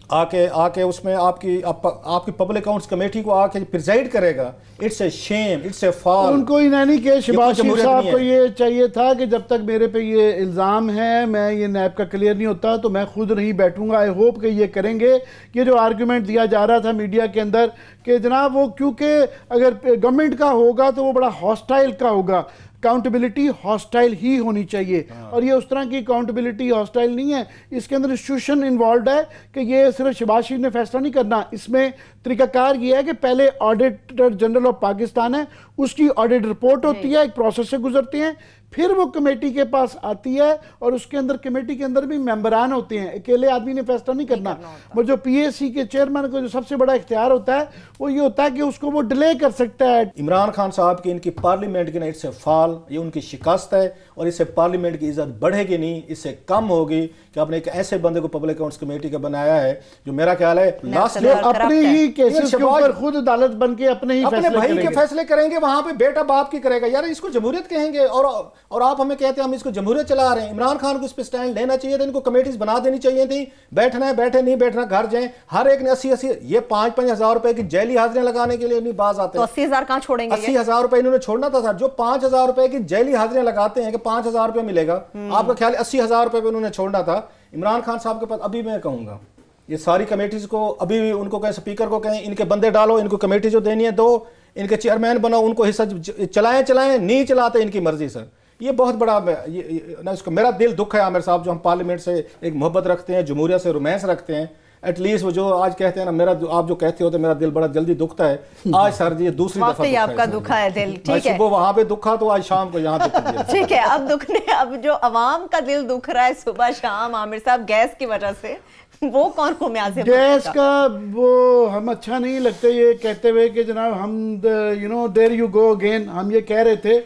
[SPEAKER 2] आके उसमें आपकी पब्लिक अकाउंट्स कमेटी को आके प्रिजाइड करेगा, it's a shame, it's a fall.
[SPEAKER 3] उनको ही नहीं कि शहबाज शरीफ साहब को ये चाहिए था कि जब तक मेरे पे ये इल्ज़ाम है, मैं ये नैब का क्लियर नहीं होता तो मैं खुद नहीं बैठूंगा। आई होप कि ये करेंगे। ये जो आर्गूमेंट दिया जा रहा था मीडिया के अंदर कि जनाब वो क्योंकि अगर गवर्नमेंट का होगा तो वो बड़ा हॉस्टाइल का होगा, अकाउंटेबिलिटी हॉस्टाइल ही होनी चाहिए। और ये उस तरह की अकाउंटेबिलिटी हॉस्टाइल नहीं है। इसके अंदर इंस्टीट्यूशन इन्वॉल्व है कि ये सिर्फ शहबाज शरीफ ने फैसला नहीं करना, इसमें तरीकाकार ये है कि पहले ऑडिटर जनरल ऑफ पाकिस्तान है, उसकी ऑडिट रिपोर्ट होती है, एक प्रोसेस से गुजरती है, फिर वो कमेटी के पास आती है और उसके अंदर कमेटी के अंदर भी मेंबरान होते हैं। अकेले आदमी ने फैसला नहीं करना। और जो पीएसी के चेयरमैन को जो सबसे बड़ा इख्तियार होता है वो ये होता है कि उसको वो डिले कर सकता है।
[SPEAKER 2] इमरान खान साहब की इनकी पार्लियामेंट की ना इससे फाल, ये उनकी शिकस्त है और इससे पार्लियामेंट की इज्जत बढ़ेगी नहीं, इससे कम होगी कि आपने एक ऐसे बंदे को पब्लिक अकाउंट्स कमेटी का बनाया है जो मेरा ख्याल है लास्ट
[SPEAKER 3] जो अपने ही केसेस के ऊपर खुद अदालत बन के अपने
[SPEAKER 2] भाई के फैसले करेंगे, वहां पे बेटा बाप की करेगा। यार इसको जमहूरियत कहेंगे और आप हमें कहते हैं हम इसको जमहूरियत चला रहे हैं। इमरान खान को इस पे स्टैंड लेना चाहिए था, इनको कमेटीज बना देनी चाहिए थी। बैठना है बैठे, नहीं बैठना घर जाए। हर एक ने 80 ये 5-5 हजार रुपए की जेली हाजिरियां लगाने के लिए नहीं बाज आते।
[SPEAKER 1] तो 80,000 कहां छोड़ेंगे?
[SPEAKER 2] 80,000 रुपए इन्होंने छोड़ना था सर। जो 5,000 रुपए की जेली हाजिरियां लगाते हैं कि 5,000 रुपए मिलेगा, आपका ख्याल 80,000 रुपए पे उन्होंने छोड़ना था। इमरान खान साहब के पास अभी मैं कहूंगा ये सारी कमेटीज को अभी भी उनको कहें, स्पीकर को कहें इनके बंदे डालो, इनको कमेटी जो देनी है दो, इनके चेयरमैन बनाओ, उनको हिस्सा चलाएं, नहीं चलाते इनकी मर्जी सर। ये बहुत बड़ा ना इसको मेरा दिल दुख है आमिर साहब, जो हम पार्लियामेंट से एक मोहब्बत रखते हैं, जमहूरियत से रोमांस रखते हैं। एटलीस्ट वो जो आज कहते हैं ना, मेरा आप जो कहते होते मेरा दिल बड़ा जल्दी दुखता है। आज सर जी दूसरी दफा
[SPEAKER 1] आपका दुखा है दिल। ठीक है,
[SPEAKER 2] सुबह वहां पे दुखा तो आज शाम को यहाँ दुख।
[SPEAKER 1] ठीक है, अब जो अवाम का दिल दुख रहा है सुबह शाम आमिर साहब गैस की वजह से, वो कौन को म्याज़
[SPEAKER 3] गैस का वो हम अच्छा नहीं लगते ये कहते हुए कि जनाब हम देयर यू गो अगेन। हम ये कह रहे थे,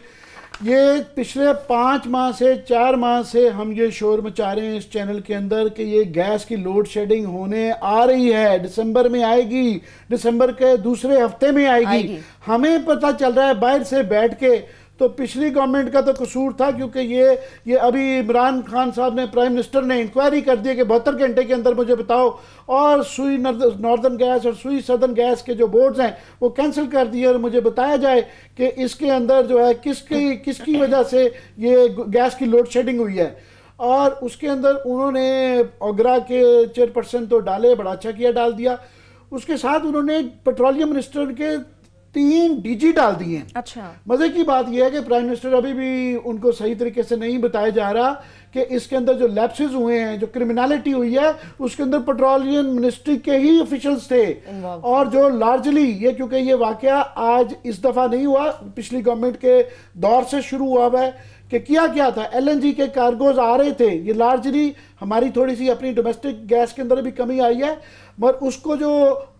[SPEAKER 3] ये पिछले 5 माह से 4 माह से हम ये शोर मचा रहे हैं इस चैनल के अंदर कि ये गैस की लोड शेडिंग होने आ रही है, दिसंबर में आएगी, दिसंबर के दूसरे हफ्ते में आएगी। हमें पता चल रहा है बाहर से बैठ के, तो पिछली गवर्नमेंट का तो कसूर था क्योंकि ये अभी इमरान खान साहब ने, प्राइम मिनिस्टर ने इंक्वायरी कर दी कि 72 घंटे के अंदर मुझे बताओ, और सुई नॉर्दर्न गैस और सुई सदर्न गैस के जो बोर्ड्स हैं वो कैंसिल कर दिए और मुझे बताया जाए कि इसके अंदर जो है किसकी वजह से ये गैस की लोड शेडिंग हुई है। और उसके अंदर उन्होंने ओगरा के चेयरपर्सन तो डाले, बड़ा अच्छा किया, डाल दिया। उसके साथ उन्होंने पेट्रोलियम मिनिस्टर के 3 डीजी डाल दिए हैं।
[SPEAKER 1] अच्छा,
[SPEAKER 3] मजे की बात यह है कि प्राइम मिनिस्टर अभी भी उनको सही तरीके से नहीं बताया जा रहा कि इसके अंदर जो लैप्सेस हुए हैं, जो क्रिमिनलिटी हुई है, उसके अंदर पेट्रोलियम मिनिस्ट्री के ही ऑफिशियल्स थे। और जो लार्जली ये, क्योंकि ये वाकया आज इस दफा नहीं हुआ, पिछली गवर्नमेंट के दौर से शुरू हुआ है कि क्या था, एलएनजी के कार्गोज आ रहे थे। ये लार्जली हमारी थोड़ी सी अपनी डोमेस्टिक गैस के अंदर भी कमी आई है, मगर उसको जो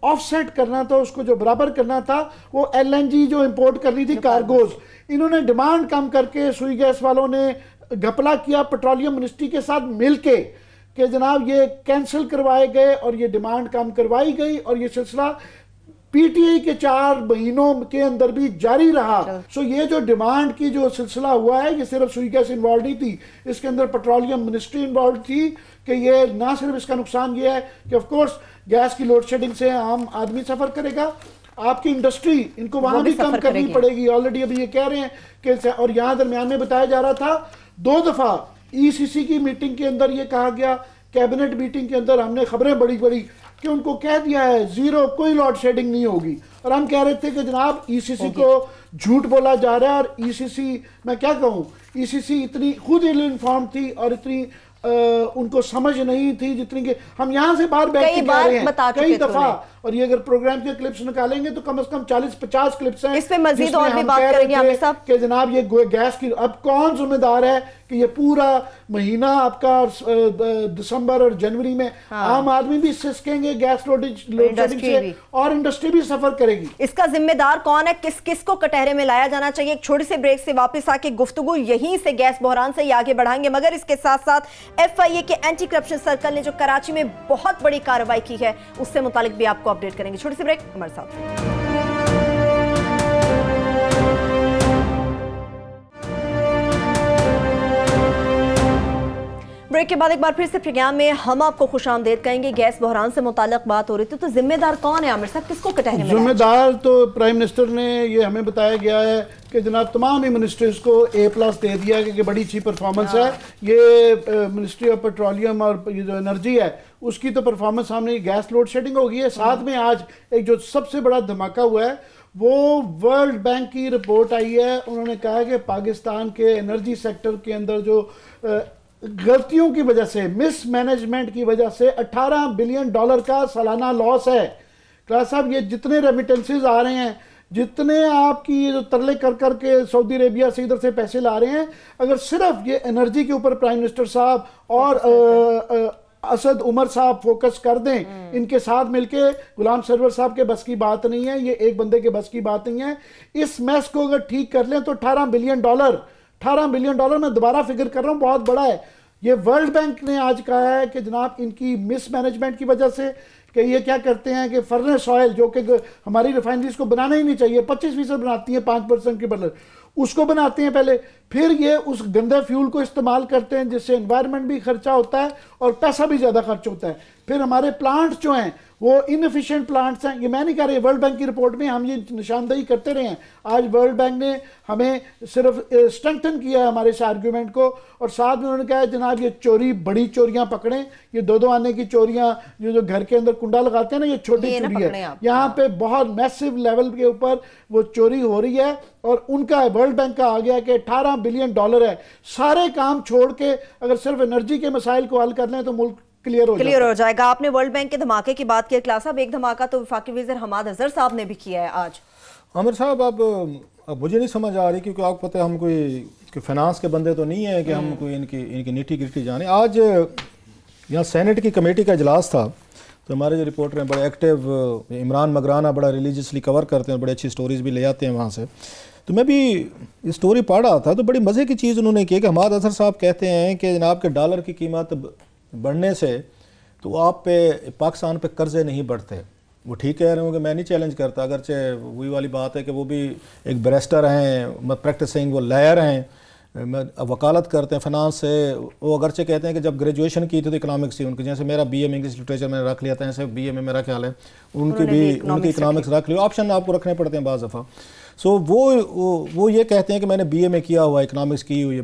[SPEAKER 3] ऑफसेट करना था, उसको जो बराबर करना था, वो एलएनजी जो इंपोर्ट करनी थी कार्गोज, इन्होंने डिमांड कम करके सुई गैस वालों ने घपला किया पेट्रोलियम मिनिस्ट्री के साथ मिलके कि जनाब ये कैंसिल करवाए गए और ये डिमांड कम करवाई गई और ये सिलसिला पीटीआई के 4 महीनों के अंदर भी जारी रहा। सो ये जो डिमांड की जो सिलसिला हुआ है, ये सिर्फ सुई गैस इन्वॉल्व नहीं थी, इसके अंदर पेट्रोलियम मिनिस्ट्री इन्वॉल्व थी कि ये ना सिर्फ इसका नुकसान ये है कि ऑफ कोर्स गैस की लोड शेडिंग से आम आदमी सफर करेगा, आपकी इंडस्ट्री इनको वहां भी कम करनी पड़ेगी। ऑलरेडी अभी ये कह रहे हैं कि, और यहाँ दरमियान में बताया जा रहा था 2 दफा ईसीसी की मीटिंग के अंदर ये कहा गया, कैबिनेट मीटिंग के अंदर हमने खबरें बड़ी कि उनको कह दिया है 0 कोई लोड शेडिंग नहीं होगी। और हम कह रहे थे कि जनाब ईसीसी को झूठ बोला जा रहा है। और ईसीसी, मैं क्या कहूँ, ईसीसी इतनी खुद इल इन्फॉर्म थी और इतनी उनको समझ नहीं थी जितनी कि हम यहाँ से बाहर बैठ के कह रहे हैं कई दफा। और ये अगर प्रोग्राम के क्लिप्स निकालेंगे तो कम से कम 40-50 क्लिप्स हैं।
[SPEAKER 1] इस पे मजीद और भी बात करेंगे आमिर साहब
[SPEAKER 3] कि जनाब ये गैस की अब कौन जिम्मेदार है कि ये पूरा महीना आपका दिसंबर और जनवरी में आम आदमी भी सिसकेंगे गैस लोडिंग से और इंडस्ट्री भी सफर करेगी।
[SPEAKER 1] इसका जिम्मेदार कौन है, किस को कटहरे में लाया जाना चाहिए? एक छोटी सी ब्रेक से वापस आके गुफ्तगू यहीं से गैस बहरान से ही आगे बढ़ाएंगे, मगर इसके साथ साथ एफआईए के एंटी करप्शन सर्कल ने जो कराची में बहुत बड़ी कार्रवाई की है उससे मुतालिक भी आपको अपडेट करेंगे। छोटी सी ब्रेक, हमारे साथ। ब्रेक के बाद एक बार फिर से प्रोग्राम में हम आपको खुशामदीद कहेंगे। गैस बहरान से मुताल्लिक बात हो रही थी, तो जिम्मेदार कौन है आमिर साहब, किसको कटहरे में?
[SPEAKER 3] जिम्मेदार तो प्राइम मिनिस्टर ने, ये हमें बताया गया है कि जनाब तमाम ही मिनिस्ट्रीज को A+ दे दिया है कि बड़ी अच्छी परफॉर्मेंस है। ये मिनिस्ट्री ऑफ पेट्रोलियम और ये जो एनर्जी है उसकी तो परफॉर्मेंस सामने गैस लोड शेडिंग हो गई है। साथ में आज एक जो सबसे बड़ा धमाका हुआ है वो वर्ल्ड बैंक की रिपोर्ट आई है। उन्होंने कहा है कि पाकिस्तान के एनर्जी सेक्टर के अंदर जो गलतियों की वजह से, मिसमैनेजमेंट की वजह से $18 बिलियन का सालाना लॉस है क्लास साहब, ये जितने रेमिटेंसेज आ रहे हैं, जितने आपकी ये जो तरले कर कर के सऊदी अरेबिया से इधर से पैसे ला रहे हैं, अगर सिर्फ ये एनर्जी के ऊपर प्राइम मिनिस्टर साहब और असद उमर साहब फोकस कर दें, इनके साथ मिलके, गुलाम सरवर साहब के बस की बात नहीं है, ये एक बंदे के बस की बात नहीं है। इस मैस को अगर ठीक कर लें तो $18 बिलियन, मैं दोबारा फिगर कर रहा हूं, बहुत बड़ा है। ये वर्ल्ड बैंक ने आज कहा है कि जनाब इनकी मिसमैनेजमेंट की वजह से कि ये क्या करते हैं कि फर्नेस ऑयल जो कि हमारी रिफाइनरीज को बनाना ही नहीं चाहिए, 25% बनाती है 5% के बदले, उसको बनाते हैं पहले, फिर ये उस गंदे फ्यूल को इस्तेमाल करते हैं जिससे एनवायरनमेंट भी खर्चा होता है और पैसा भी ज़्यादा खर्च होता है। फिर हमारे प्लांट्स जो हैं वो इनएफिशिएंट प्लांट्स हैं। ये मैं नहीं कह रही, वर्ल्ड बैंक की रिपोर्ट में हम ये निशानदेही करते रहे हैं। आज वर्ल्ड बैंक ने हमें सिर्फ स्ट्रेंथन किया है हमारे इस आर्ग्यूमेंट को, और साथ में उन्होंने कहा है जनाब ये चोरी, बड़ी चोरियां पकड़ें, ये 2-2 आने की चोरियां, जो घर के अंदर कुंडा लगाते हैं ना, ये छोटी चोरी है। यहाँ पे बहुत मैसिव लेवल के ऊपर वो चोरी हो रही है, और उनका वर्ल्ड बैंक का आ गया कि $18 बिलियन है। सारे काम छोड़ के अगर सिर्फ एनर्जी के मसाइल को हल कर लें तो मुल्क क्लियर हो
[SPEAKER 1] जाएगा। आपने वर्ल्ड बैंक के धमाके की बात की क्लास साहब, एक धमाका तो वफाकी वज़ीर हमाद अजहर साहब ने भी किया है आज।
[SPEAKER 2] आमिर साहब, अब मुझे नहीं समझ आ रही, क्योंकि आपको पता है हम कोई फाइनेंस के बंदे तो नहीं है कि हम कोई इनकी नीटी गिटी जाने। आज यहाँ सेनेट की कमेटी का इजलास था, तो हमारे जो रिपोर्टर हैं बड़े एक्टिव, इमरान मगराना बड़ा रिलीजियसली कवर करते हैं, बड़ी अच्छी स्टोरीज़ भी ले आते हैं वहाँ से। तो मैं भी ये स्टोरी पढ़ रहा था, तो बड़ी मज़े की चीज़ उन्होंने की कि हमाद अजहर साहब कहते हैं कि जनाब के डॉलर की कीमत बढ़ने से तो आप पे पाकिस्तान पे कर्जे नहीं बढ़ते। वो ठीक कह रहे हो कि मैं नहीं चैलेंज करता, अगरचे वही वाली बात है कि वो भी एक बैरिस्टर हैं, प्रैक्टिसिंग वो लॉयर हैं, वकालत करते हैं फाइनेंस से। वो अगरचे कहते हैं कि जब ग्रेजुएशन की थी तो इकनॉमिक्स थी उनकी, जैसे मेरा BA में इंग्लिश लिटरेचर मैंने रख लिया था, ऐसे BA में मेरा ख्याल है उनकी इकनॉमिक्स रख लिया। ऑप्शन आपको रखने पड़ते हैं बाज़ दफ़ा। सो वो ये कहते हैं कि मैंने BA में किया हुआ है, इकनॉमिक्स की हुई है,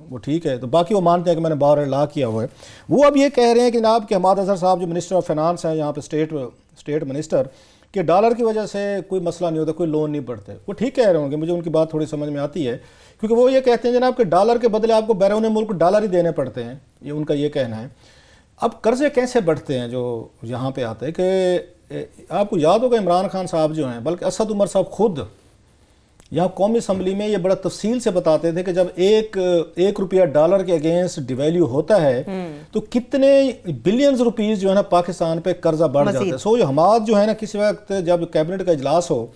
[SPEAKER 2] वो ठीक है। तो बाकी वो मानते हैं कि मैंने बार लॉ किया हुआ है। वो अब ये कह रहे हैं कि जनाब के हमाद अजहर साहब जो मिनिस्टर ऑफ फाइनेंस हैं यहाँ पे स्टेट मिनिस्टर, कि डॉलर की वजह से कोई मसला नहीं होता, कोई लोन नहीं बढ़ते। वो ठीक कह रहे होंगे, मुझे उनकी बात थोड़ी समझ में आती है, क्योंकि वो ये कहते हैं जनाब कि डॉलर के बदले आपको बैरून मुल्क डॉलर ही देने पड़ते हैं, ये उनका ये कहना है। अब कर्जे कैसे बढ़ते हैं जो यहाँ पे आते हैं कि आपको याद होगा इमरान खान साहब जो हैं, बल्कि असद उमर साहब खुद यहाँ कौमी असम्बली में ये बड़ा तफसील से बताते थे कि जब एक रुपया डॉलर के अगेंस्ट डिवैल्यू होता है तो कितने बिलियंस रुपीस जो है ना पाकिस्तान पे कर्जा बढ़ जाता है। सो ये हमाद जो है ना, किसी वक्त जब कैबिनेट का इजलास हो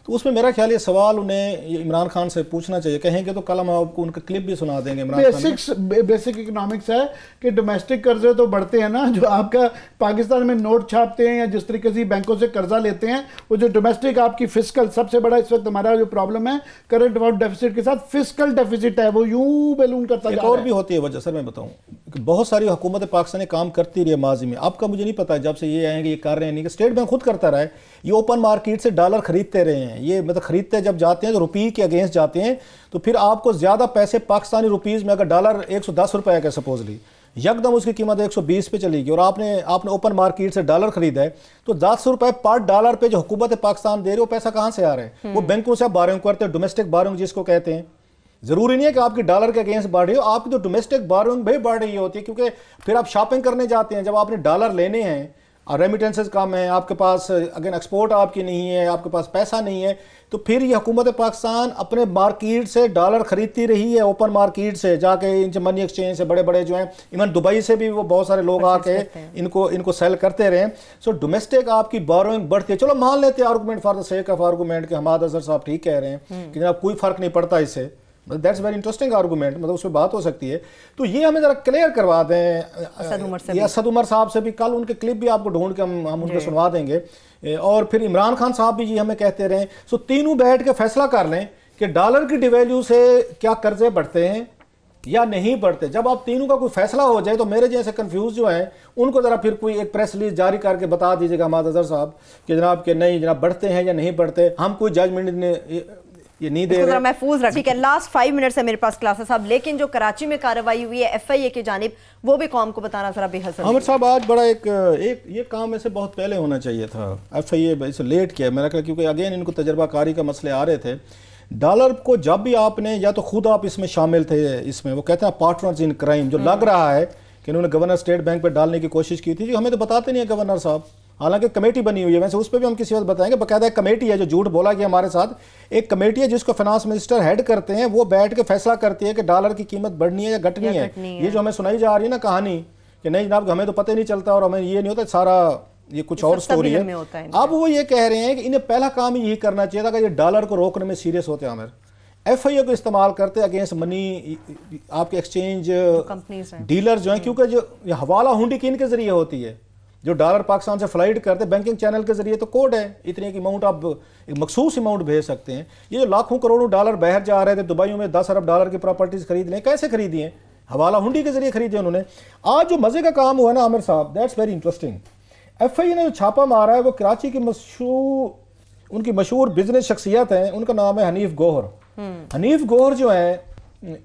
[SPEAKER 2] तो उसमें मेरा ख्याल ये सवाल उन्हें इमरान खान से पूछना चाहिए। कहेंगे तो कल हम आपको उनका क्लिप भी सुना देंगे।
[SPEAKER 3] बेसिक इकोनॉमिक्स है कि डोमेस्टिक कर्जे तो बढ़ते हैं ना, जो आपका पाकिस्तान में नोट छापते हैं या जिस तरीके से बैंकों से कर्जा लेते हैं, वो जो डोमेस्टिक आपकी फिस्कल, सबसे बड़ा इस वक्त हमारा जो प्रॉब्लम है करंट अकाउंट डेफिसिट के साथ फिस्कल डेफिसिट है, वो यूं बैलून करता है।
[SPEAKER 2] और भी होती है वजह, सर मैं बताऊं, बहुत सारी हुकूमत पाकिस्तान काम करती रही है माजी में। आपका मुझे नहीं पता जब से ये आएंगे ये कर रहे हैं, नहीं कि स्टेट बैंक खुद करता रहा है, ये ओपन मार्केट से डॉलर खरीदते रहे हैं। ये मतलब खरीदते जब जाते हैं तो रुपये के अगेंस्ट जाते हैं, तो फिर आपको ज़्यादा पैसे पाकिस्तानी रुपीज़ में, अगर डॉलर 110 रुपये का सपोजली, यकदम उसकी कीमत 120 पे चली गई और आपने ओपन मार्केट से डॉलर खरीदा है, तो 10 रुपये पर डॉलर पे जो हुकूमत पाकिस्तान दे रही है वो पैसा कहाँ से आ रहा है? वो बैंकों से आप बारोइंग करते हैं, डोमेस्टिक बारोइंग जिसको कहते हैं। जरूरी नहीं है कि आपकी डॉलर के अगेंस्ट बढ़ रही हो, आपकी तो डोमेस्टिक बारोइंग भी बढ़ रही होती है, क्योंकि फिर आप शॉपिंग करने जाते हैं, जब आपने डॉलर लेने हैं और रेमिटेंसेस कम है, आपके पास अगेन एक्सपोर्ट आपकी नहीं है, आपके पास पैसा नहीं है, तो फिर ये हुकूमत पाकिस्तान अपने मार्केट से डॉलर खरीदती रही है, ओपन मार्केट से जाके, इन मनी एक्सचेंज से बड़े बड़े जो हैं, इवन दुबई से भी वो बहुत सारे लोग आके इनको सेल करते रहे। सो डोमेस्टिक आपकी बोरोइंग बढ़ती है। चलो मान लेते हैं argument for the sake of argument कि हमाद अजहर साहब ठीक कह रहे हैं कि जनाब कोई फर्क नहीं पड़ता इससे, दैट्स वेरी इंटरेस्टिंग आर्गूमेंट, मतलब उसमें बात हो सकती है। तो ये हमें जरा क्लियर करवा दें असद उमर साहब से भी, कल उनके क्लिप भी आपको ढूंढ के हम उनको सुनवा देंगे, और फिर इमरान खान साहब भी ये हमें कहते रहे। सो तीनों बैठ के फैसला कर लें कि डॉलर की डिवैल्यू से क्या कर्जे बढ़ते हैं या नहीं बढ़ते। जब आप तीनों का कोई फैसला हो जाए तो मेरे जैसे कंफ्यूज जो हैं उनको जरा फिर कोई एक प्रेस रिलीज जारी करके बता दीजिएगा हमाद अजहर साहब कि जनाब के नहीं जनाब बढ़ते हैं या नहीं बढ़ते। हम कोई जजमेंट ये नहीं दे रहे,
[SPEAKER 1] महफूज रख। ठीक है, लास्ट 5 मिनट है मेरे पास क्लास साहब, लेकिन जो कराची में कार्रवाई हुई है FIA की जानिब, वो भी कौम को बताना जरा बेहद जरूरी है।
[SPEAKER 2] आमिर साहब, आज बड़ा एक ये काम ऐसे बहुत पहले होना चाहिए था, FIA इसे लेट किया मेरा ख्याल, क्योंकि अगेन इनको तजर्बाकारी का मसले आ रहे थे। डॉलर को जब भी आपने, या तो खुद आप इसमें शामिल थे, इसमें वो कहते हैं पार्टनर्स इन क्राइम, जो लग रहा है कि इन्होंने गवर्नर स्टेट बैंक पर डालने की कोशिश की थी, जो हमें तो बताते नहीं है गवर्नर साहब, हालांकि कमेटी बनी हुई है, वैसे उस पर भी हम किसी वक्त बताएंगे। बाकायदा एक कमेटी है जो झूठ बोला गया हमारे साथ, एक कमेटी है जिसको फाइनेंस मिनिस्टर हेड करते हैं, वो बैठ के फैसला करती है कि डॉलर की कीमत बढ़नी है या घटनी है। ये जो हमें सुनाई जा रही है ना कहानी कि नहीं जनाब हमें तो पता ही नहीं चलता और हमें ये नहीं होता, सारा ये कुछ और स्टोरी है। अब वो ये कह रहे हैं कि इन्हें पहला काम ही यही करना चाहिए था कि ये डॉलर को रोकने में सीरियस होते आमिर, FIA को इस्तेमाल करते अगेंस्ट मनी आपके एक्सचेंज डीलर जो हैं, क्योंकि जो हवाला हुंडी किन के जरिए होती है, जो डॉलर पाकिस्तान से फ्लाइट करते बैंकिंग चैनल के जरिए, तो कोड है इतने की अमाउंट आप एक मखसूस अमाउंट भेज सकते हैं। ये जो लाखों करोड़ों डॉलर बाहर जा रहे थे, दुबई में 10 अरब डॉलर की प्रॉपर्टीज खरीद लें, कैसे खरीदी हैं? हवाला हुंडी के जरिए खरीदे उन्होंने। आज जो मजे का काम हुआ ना आमिर साहब, दैट्स वेरी इंटरेस्टिंग। FIA ने जो छापा मारा है वो कराची की उनकी मशहूर बिजनेस शख्सियत है, उनका नाम है हनीफ गौहर। हनीफ गौहर जो है,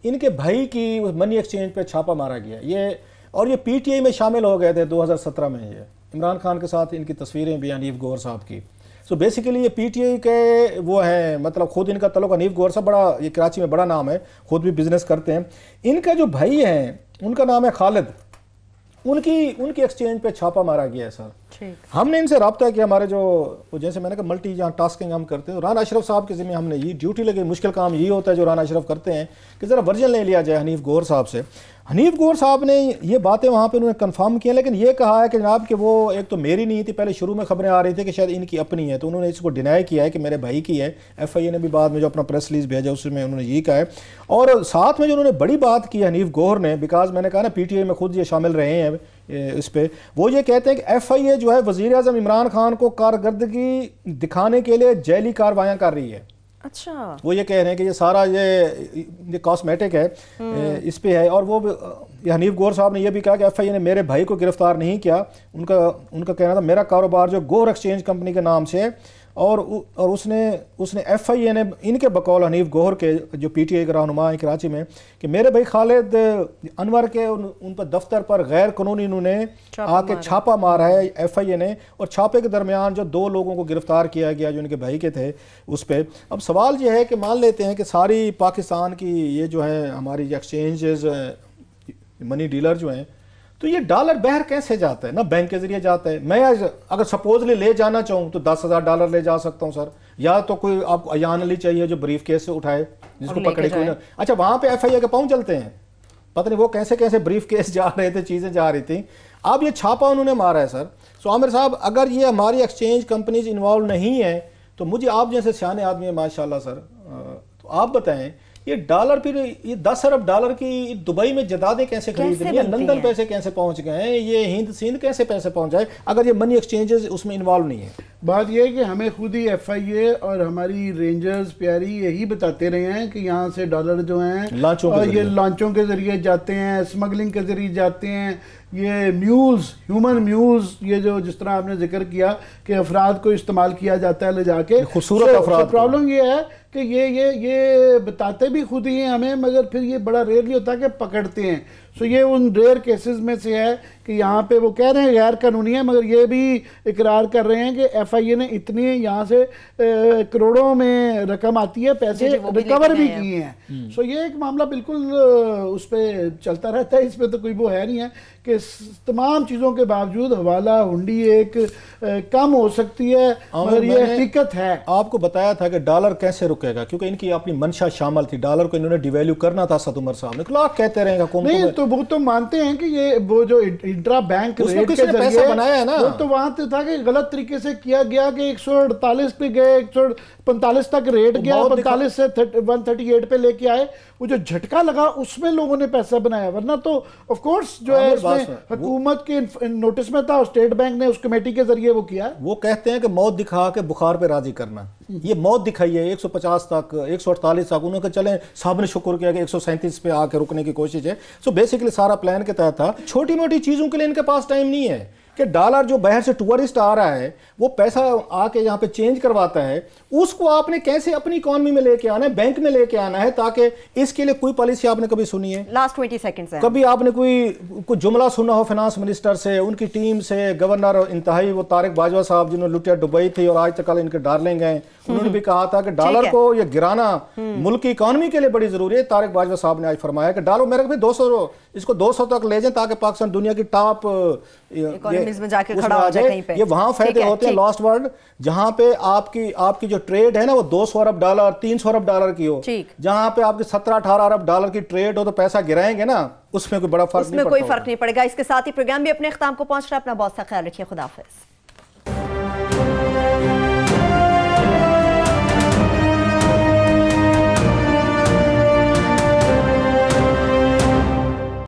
[SPEAKER 2] इनके भाई की मनी एक्सचेंज पे छापा मारा गया ये, और ये PTI में शामिल हो गए थे 2017 में। ये इमरान खान के साथ इनकी तस्वीरें भी हनीफ गौहर साहब की। सो बेसिकली ये PTI के वो हैं, मतलब खुद इनका तल्लुक, हनीफ गौहर साहब बड़ा, ये कराची में बड़ा नाम है, खुद भी बिजनेस करते हैं। इनका जो भाई है उनका नाम है खालिद, उनकी एक्सचेंज पे छापा मारा गया है सर। हमने इनसे रब्ता किया, हमारे जो जैसे मैंने कहा मल्टी जहाँ टास्किंग हम करते हैं, राना अशरफ साहब के ज़िम्मे हमने ये ड्यूटी लगी। मुश्किल काम यही होता है जो राना अशरफ करते हैं कि ज़रा वर्जन ले लिया जाए हनीफ गौहर साहब से। हनीफ गौहर साहब ने ये बातें वहाँ पे उन्होंने कंफर्म किया, लेकिन ये कहा है कि जनाब कि वो एक तो मेरी नहीं थी, पहले शुरू में खबरें आ रही थी कि शायद इनकी अपनी है, तो उन्होंने इसको डिनाई किया है कि मेरे भाई की है। FIA ने भी बाद में जो अपना प्रेस रिलीज भेजा उसमें उन्होंने यही कहा है। और साथ में जो उन्होंने बड़ी बात की हनीफ गौहर ने, बिकॉज मैंने कहा ना PTI में खुद ये शामिल रहे हैं इस पे, वो ये कहते हैं कि FIA जो है वज़ीर आज़म इमरान खान को कारकर्दगी दिखाने के लिए जैली कार्रवाइयाँ कर रही है। अच्छा, वो ये कह रहे हैं कि ये सारा ये कॉस्मेटिक है, इस पे है। और वो हनीफ गौहर साहब ने ये भी कहा कि FIA ने मेरे भाई को गिरफ्तार नहीं किया। उनका कहना था मेरा कारोबार जो गौहर एक्सचेंज कंपनी के नाम से है, और उसने FIA ने इनके बकौल हनीफ गौहर के जो PTI के रहनुमा है कराची में, कि मेरे भाई खालिद अनवर के उन पर दफ्तर पर गैर कानूनी उन्होंने आके छापा मारा है FIA ने, और छापे के दरमियान जो 2 लोगों को गिरफ्तार किया गया जो इनके भाई के थे उस पर। अब सवाल ये है कि मान लेते हैं कि सारी पाकिस्तान की ये जो है हमारी एक्सचेंजेस मनी डीलर जो हैं, तो ये डॉलर बाहर कैसे जाता है? ना बैंक के जरिए जाता है। मैं अगर सपोजली ले जाना चाहूँ तो $10,000 ले जा सकता हूँ सर, या तो कोई आपको अयान अली चाहिए जो ब्रीफ केस से उठाए, जिसको पकड़े कोई ना। अच्छा, वहाँ पे FIA के पाँव चलते हैं, पता नहीं वो कैसे कैसे ब्रीफ केस जा रहे थे, चीज़ें जा रही थी। अब ये छापा उन्होंने मारा है सर। सो आमिर साहब, अगर ये हमारी एक्सचेंज कंपनीज इन्वॉल्व नहीं है, तो मुझे आप जैसे सियाने आदमी है माशाल्लाह सर, तो आप बताएं ये डॉलर, फिर ये 10 अरब डॉलर की दुबई में जदादें कैसे खरीद रही है, लंदन पैसे कैसे पहुंच गए हैं, ये हिंद सिंध कैसे पैसे पहुंचाए अगर ये मनी एक्सचेंजेस उसमें इन्वॉल्व नहीं है?
[SPEAKER 3] बात ये है कि हमें खुद ही FIA और हमारी रेंजर्स प्यारी यही बताते रहे हैं कि यहाँ से डॉलर जो हैं ये लॉन्चों के जरिए जाते हैं, स्मगलिंग के जरिए जाते हैं, ये म्यूल्स, ह्यूमन म्यूल्स, ये जो जिस तरह आपने जिक्र किया कि अफराद को इस्तेमाल किया जाता है ले जाके, खूबसूरत अफराद। प्रॉब्लम ये है कि ये बताते भी खुद ही हैं हमें, मगर फिर ये बड़ा रेयरली होता है कि पकड़ते हैं। सो ये उन रेयर केसेस में से है कि यहाँ पे वो कह रहे हैं गैर कानूनी है, मगर ये भी इकरार कर रहे हैं कि FIA ने इतनी यहाँ से करोड़ों में रकम आती है, पैसे रिकवर भी किए हैं। सो ये एक मामला बिल्कुल उस पर चलता रहता है, इसमें तो कोई वो है नहीं है कि तमाम चीज़ों के बावजूद हवाला हुंडी एक कम हो सकती है, मगर ये हकीकत है।
[SPEAKER 2] आपको बताया था कि डॉलर कैसे रुकेगा, क्योंकि इनकी अपनी मंशा शामिल थी, डॉलर को इन्होंने डिवैल्यू करना था। सद उमर साहब ने लाख कहते रहेगा
[SPEAKER 3] नहीं, तो वो तो मानते हैं कि ये वो जो इंट्रा बैंक रेट के जरिए बनाया है ना, वो तो वहां तो था कि गलत तरीके से किया गया कि 148 पे गए, 145 तक रेट गया, 45 से 138 पे लेके आए। वो जो झटका लगा उसमें लोगों ने पैसा बनाया, वरना तो ऑफ कोर्स जो है इसमें हुकूमत के नोटिस में था, स्टेट बैंक ने उस कमेटी के जरिए वो किया।
[SPEAKER 2] वो कहते हैं कि मौत दिखा के बुखार पे राजी करना, ये मौत दिखाई है 150 तक, 148 तक, उन्होंने चले साहब ने शुक्र किया कि 137 पे आके रुकने की कोशिश है। सो बेसिकली सारा प्लान के तहत था। छोटी मोटी चीजों के लिए इनके पास टाइम नहीं है कि डॉलर जो बाहर से टूरिस्ट आ रहा है वो पैसा आके यहाँ पे चेंज करवाता है, उसको आपने कैसे अपनी इकोनॉमी में लेके आना है, बैंक में लेके आना है, ताकि इसके लिए कोई पॉलिसी आपने कभी सुनी है?
[SPEAKER 1] लास्ट 20 सेकंड्स है।
[SPEAKER 2] कभी आपने कोई जुमला सुना हो फाइनेंस मिनिस्टर से, उनकी टीम से, गवर्नर इंतहाई वो तारिक बाजवा साहब जिन्होंने लुटिया दुबई थी और आज तक इनके डार्लिंग हैं, उन्होंने भी कहा था कि डॉलर को ये गिराना मुल्क की इकोनॉमी के लिए बड़ी जरूरी है। तारिक बाजवा साहब ने आज फरमाया कि डॉलर मेरे को 200 इसको 200 तक ले जाएं ताकि पाकिस्तान दुनिया की टॉप
[SPEAKER 1] में जाके खड़ा हो जाए कहीं पे।
[SPEAKER 2] ये वहां फायदे होते हैं लॉस्ट वर्ड, जहां पे आपकी जो ट्रेड है ना वो 200 अरब डॉलर 300 अरब डॉलर की हो, जहां पे आपकी 17-18 अरब डॉलर की ट्रेड हो तो पैसा गिराएंगे ना, उसमें कोई बड़ा फर्क नहीं पड़ता।
[SPEAKER 1] कोई फर्क नहीं पड़ेगा। इसके साथ ही प्रोग्राम भी अपने इख्तिताम को पहुंच रहा है। अपना बहुत सा ख्याल रखिए। खुदा हाफिज।